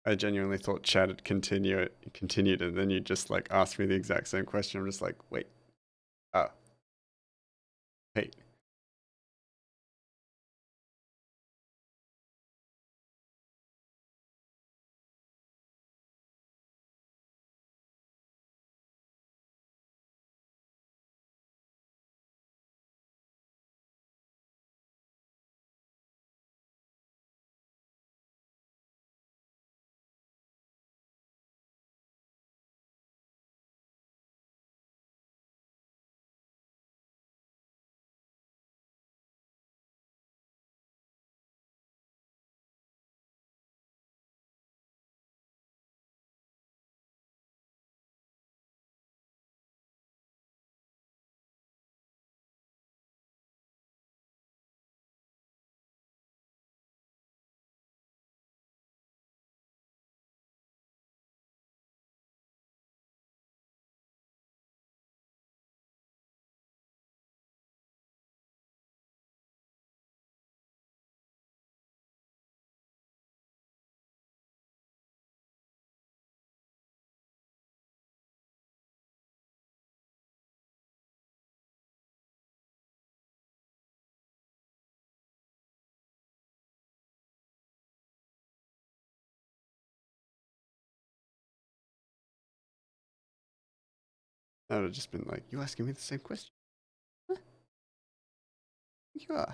I genuinely thought chat had continued, and then you just like asked me the exact same question. I'm just like, wait, oh, wait. I would have just been like, you asking me the same question? Huh? You are.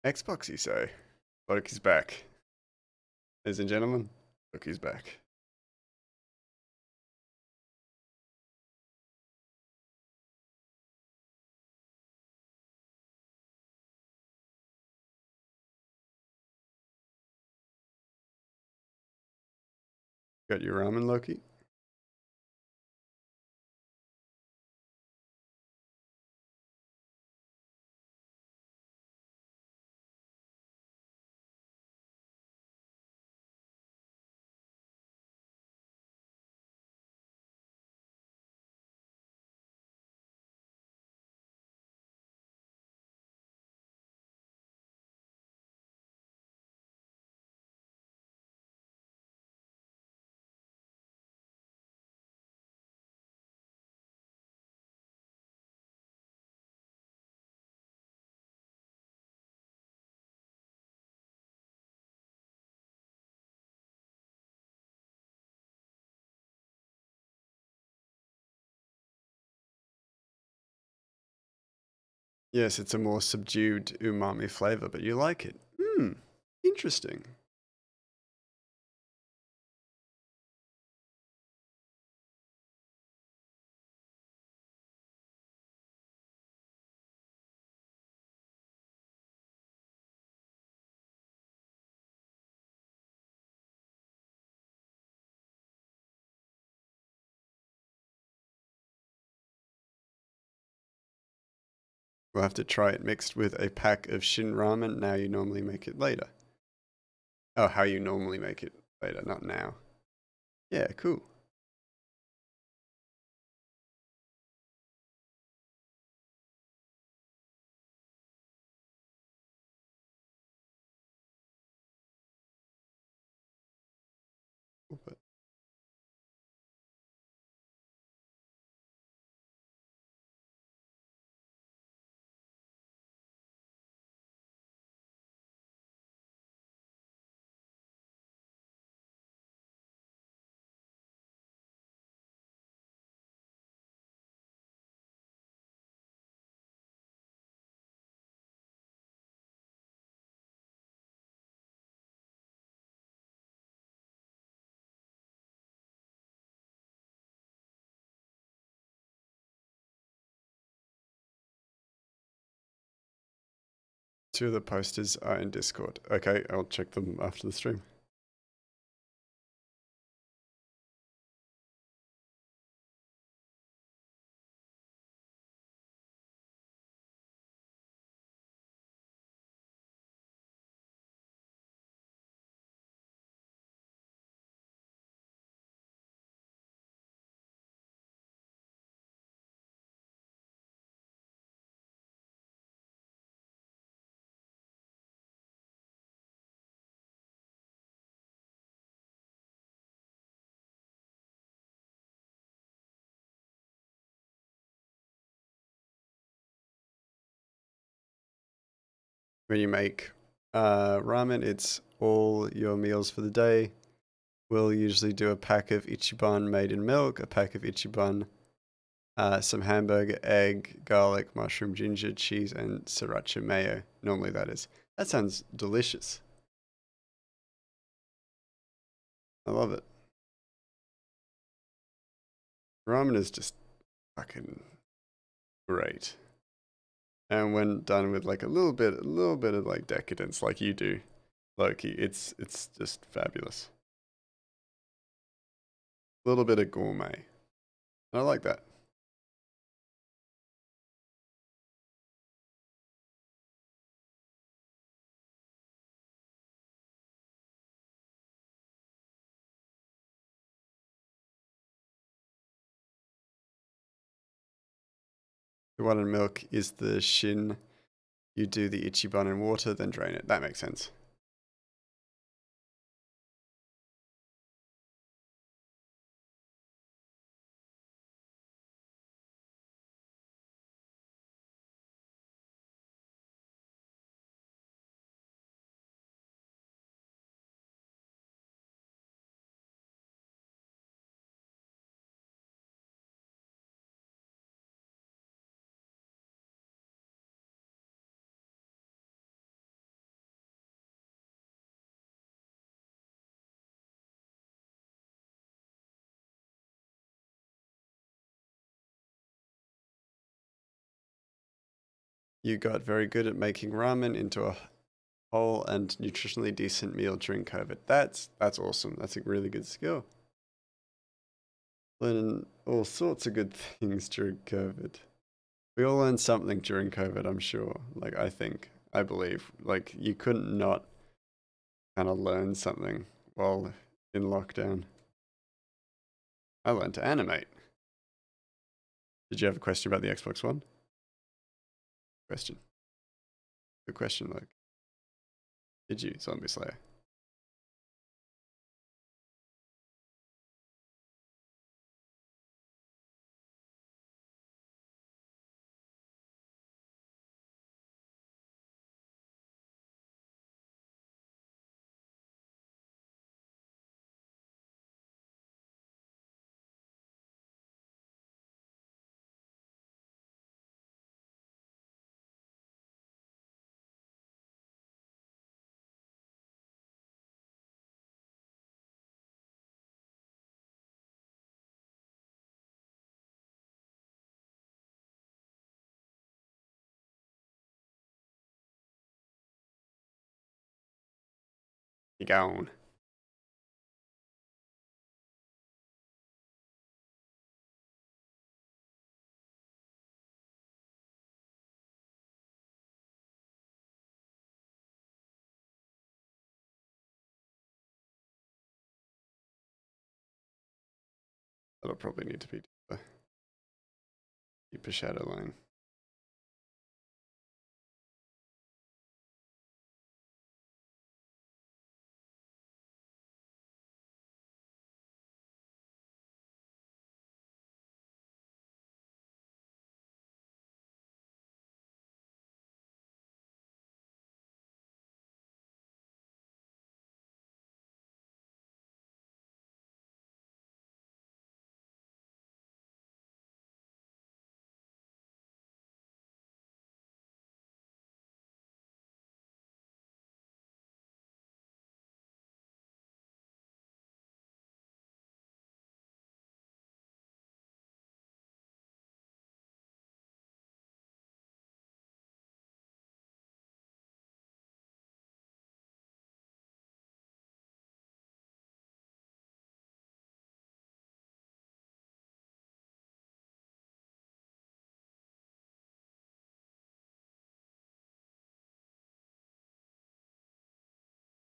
Xbox, you say? Loki's back. Ladies and gentlemen, Loki's back. Got your ramen, Loki? Yes, it's a more subdued umami flavor, but you like it. Hmm, interesting. We'll have to try it mixed with a pack of Shin ramen. Now you normally make it later. Oh, how you normally make it later, not now. Yeah, cool. But two of the posters are in Discord. Okay, I'll check them after the stream. When you make ramen, it's all your meals for the day. We'll usually do a pack of Ichiban made in milk, a pack of Ichiban, some hamburger, egg, garlic, mushroom, ginger, cheese, and sriracha mayo. Normally that is. That sounds delicious. I love it. Ramen is just fucking great. And when done with like a little bit of like decadence, like you do, Loki, it's just fabulous. A little bit of gourmet. And I like that. The one in milk is the shin. You do the Ichiban in water, then drain it. That makes sense. You got very good at making ramen into a whole and nutritionally decent meal during COVID. That's awesome. That's a really good skill. Learning all sorts of good things during COVID. We all learned something during COVID, I'm sure. Like I believe. Like you couldn't not kind of learn something while in lockdown. I learned to animate. Did you have a question about the Xbox One? Question. Good question, Luke. Did you, Zombie Slayer? You gone. That'll probably need to be deeper shadow line.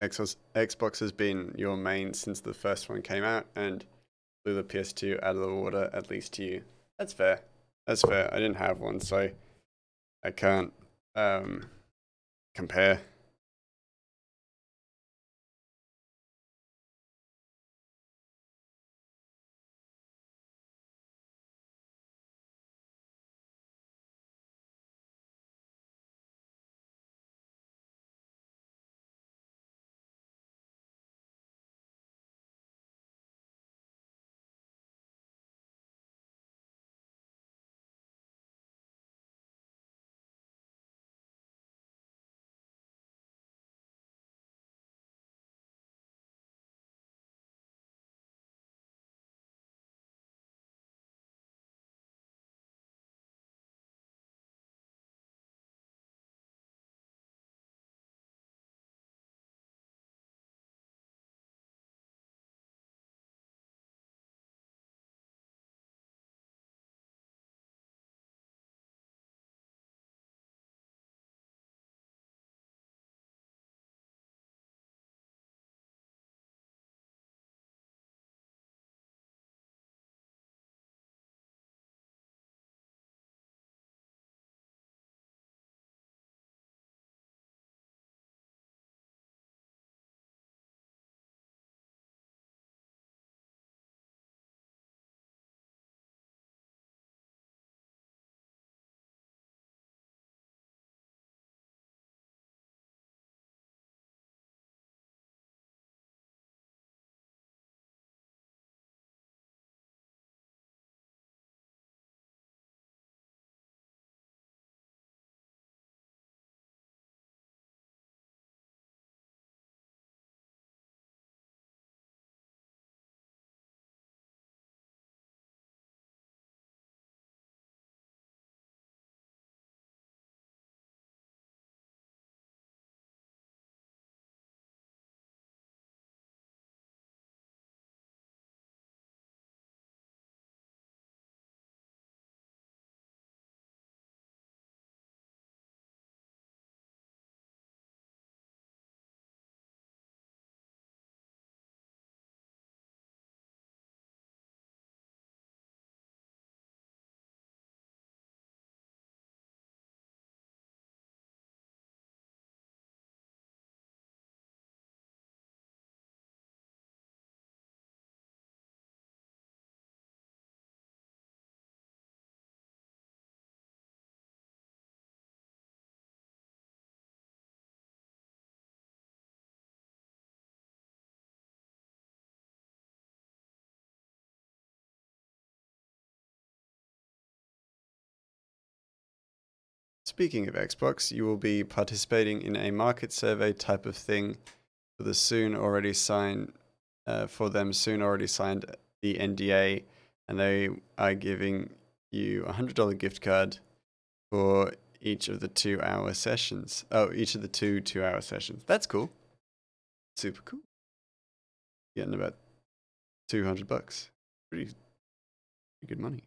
Xbox has been your main since the first one came out and blew the PS2 out of the water, at least to you. That's fair. That's fair. I didn't have one, so I can't compare. Speaking of Xbox, you will be participating in a market survey type of thing for the soon already signed the NDA, and they are giving you a $100 gift card for each of the 2-hour sessions. Oh, each of the two 2-hour sessions. That's cool. Super cool. Getting about $200. Pretty good money.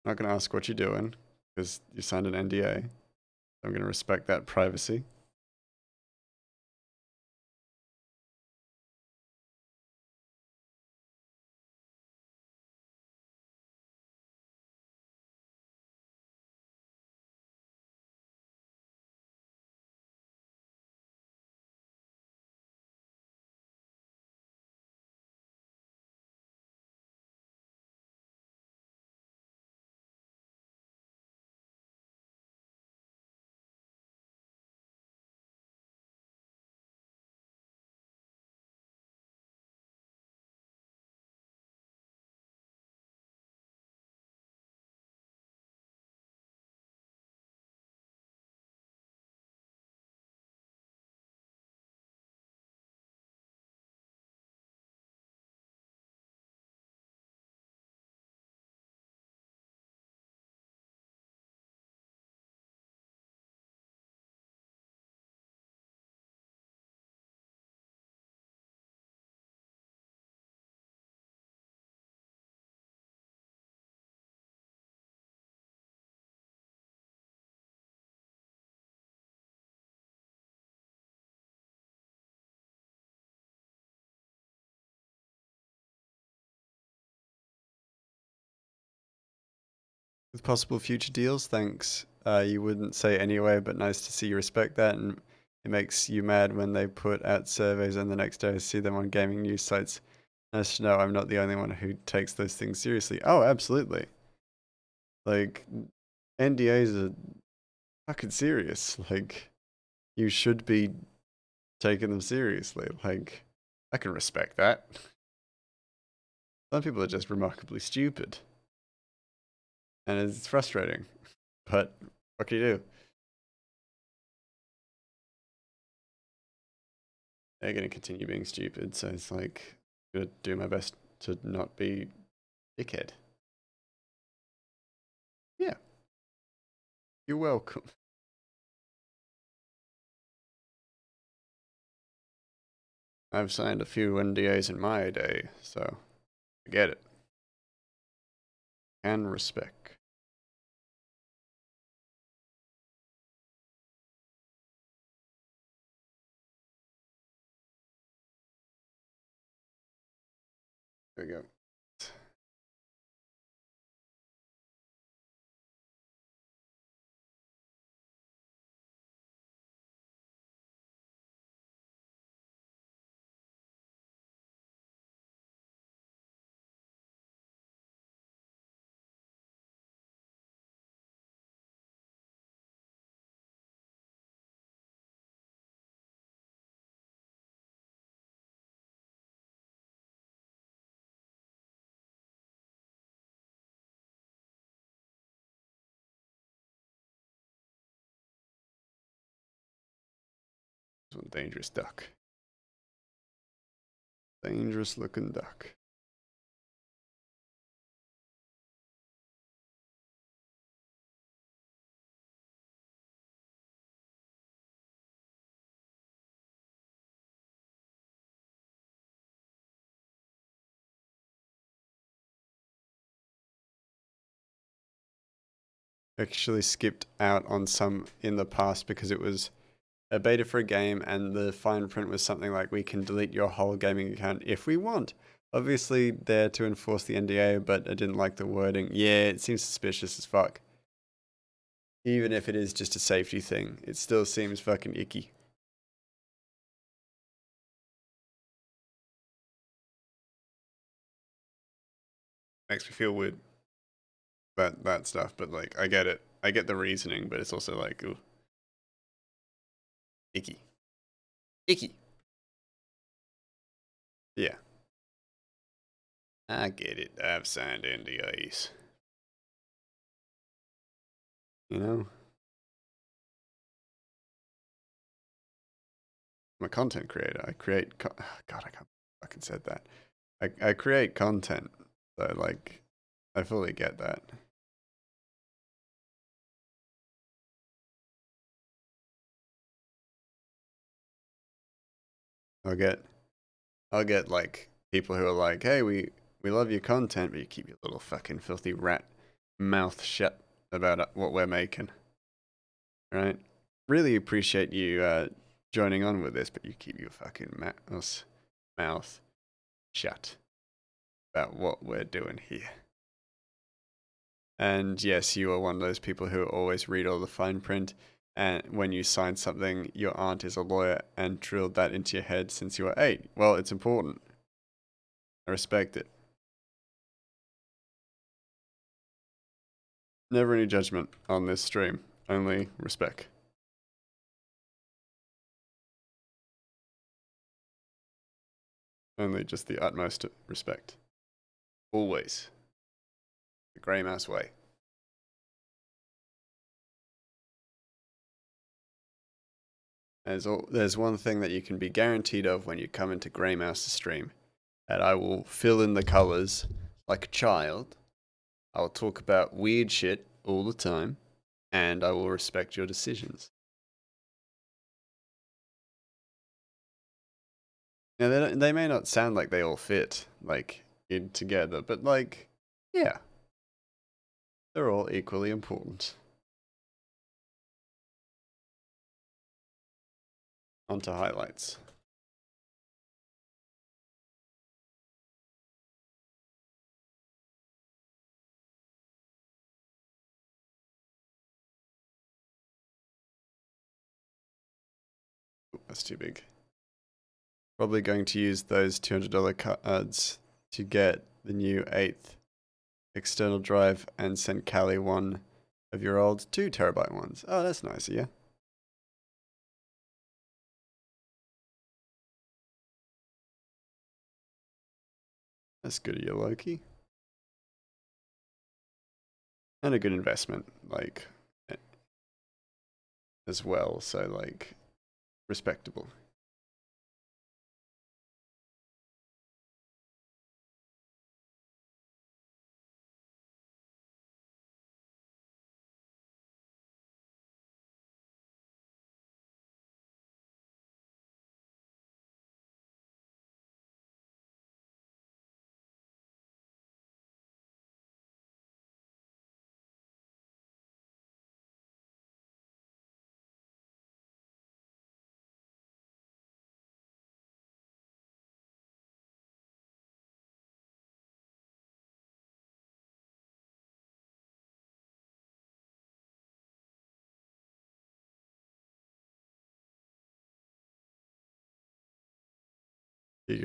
I'm not going to ask what you're doing because you signed an NDA. I'm going to respect that privacy. With possible future deals, thanks. You wouldn't say anyway, but nice to see you respect that, and it makes you mad when they put out surveys and the next day I see them on gaming news sites. Nice to know I'm not the only one who takes those things seriously. Oh, absolutely. Like, NDAs are fucking serious. Like, you should be taking them seriously. Like, I can respect that. Some people are just remarkably stupid. And it's frustrating. But what can you do? They're going to continue being stupid, so it's like, I'm going to do my best to not be dickhead. Yeah, you're welcome. I've signed a few NDAs in my day, so I get it. And respect. There we go. This one dangerous duck. Dangerous looking duck. Actually skipped out on some in the past because it was a beta for a game and the fine print was something like we can delete your whole gaming account if we want. Obviously there to enforce the NDA, but I didn't like the wording. Yeah, it seems suspicious as fuck. Even if it is just a safety thing, it still seems fucking icky. Makes me feel weird, that stuff, but like I get it. I get the reasoning, but it's also like, ooh, icky. Icky. Yeah. I get it. I've signed NDAs. You know, I'm a content creator. I create. God, I can't fucking said that. I create content. So like, I fully get that. I'll get I'll get like people who are like, "Hey, we love your content, but you keep your little fucking filthy rat mouth shut about what we're making." Right? Really appreciate you joining on with this, but you keep your fucking mouth shut about what we're doing here. And yes, you are one of those people who always read all the fine print. And when you sign something, your aunt is a lawyer and drilled that into your head since you were 8. Well, it's important. I respect it. Never any judgment on this stream, only respect. Only just the utmost respect. Always. The Grey Mouse way. There's one thing that you can be guaranteed of when you come into Grey Mouse's stream, that I will fill in the colours like a child. I will talk about weird shit all the time, and I will respect your decisions. Now, they may not sound like they all fit, like, in together, but, like, yeah. They're all equally important. On to highlights. Ooh, that's too big. Probably going to use those $200 cards to get the new 8th external drive and send Callie one of your old 2 TB ones. Oh, that's nice of you. That's good of you, Loki. And a good investment, like, as well. So, like, respectable.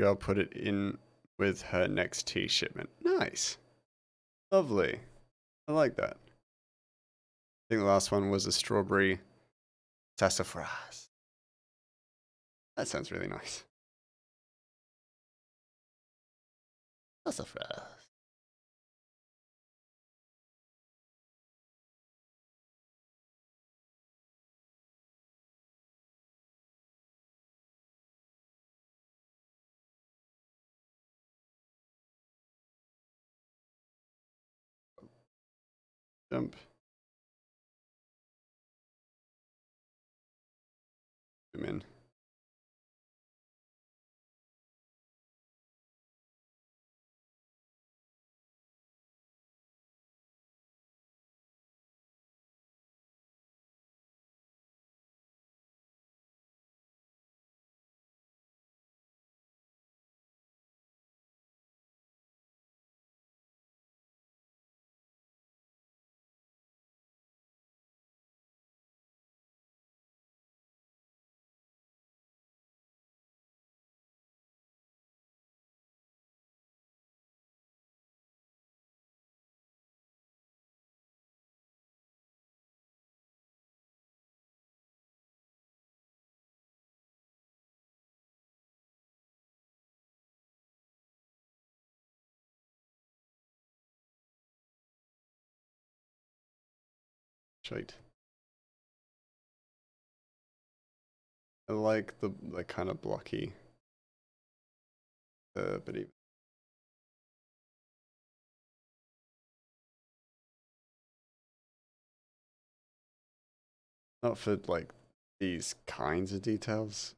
I'll put it in with her next tea shipment. Nice. Lovely. I like that. I think the last one was a strawberry sassafras. That sounds really nice. Sassafras. Jump. Zoom in. Sweet. I like the kind of blocky, but even not for like these kinds of details.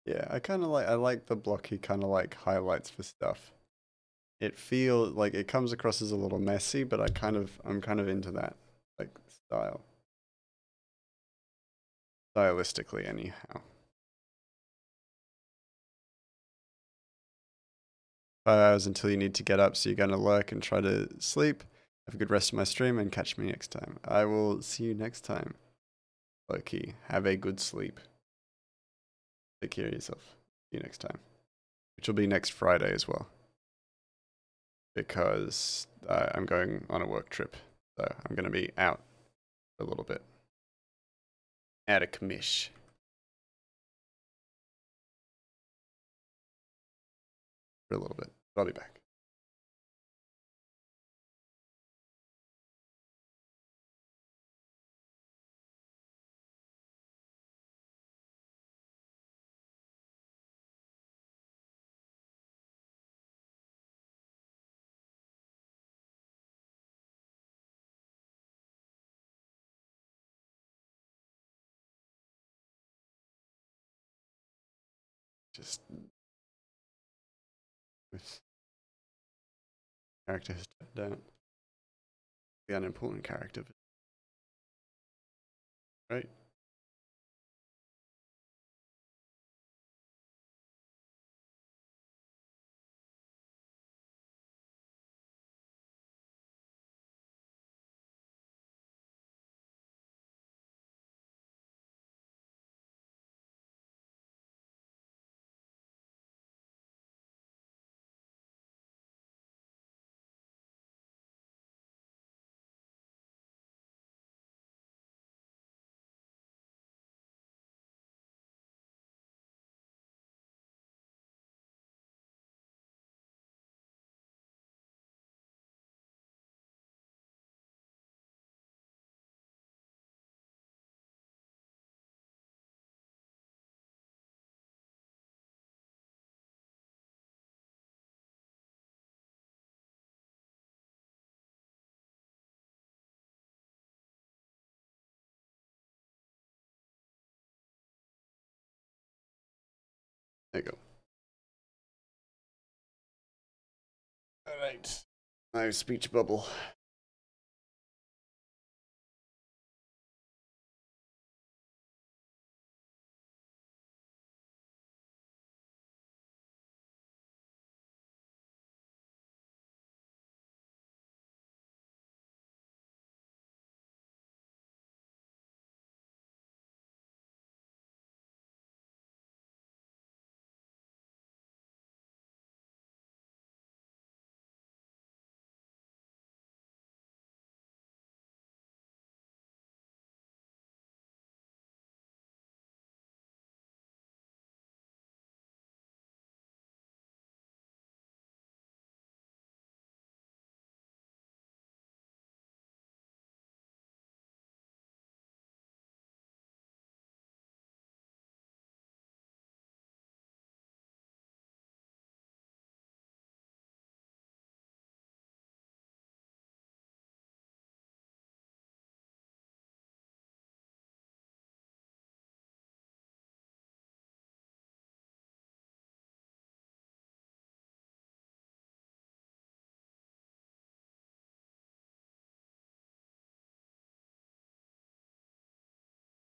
Yeah, I like the blocky kind of like highlights for stuff. It feels like it comes across as a little messy, but I'm kind of into that like stylistically anyhow. 5 hours until you need to get up, so you're gonna lurk and try to sleep. Have a good rest of my stream and catch me next time. I will see you next time. Loki, have a good sleep. Take care of yourself. See you next time. Which will be next Friday as well. Because I'm going on a work trip. So I'm going to be out for a little bit. Out of commish. For a little bit. I'll be back. Just this character has turned down. The unimportant character. Right? There you go. Alright. No speech bubble.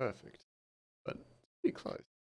perfect, but pretty close.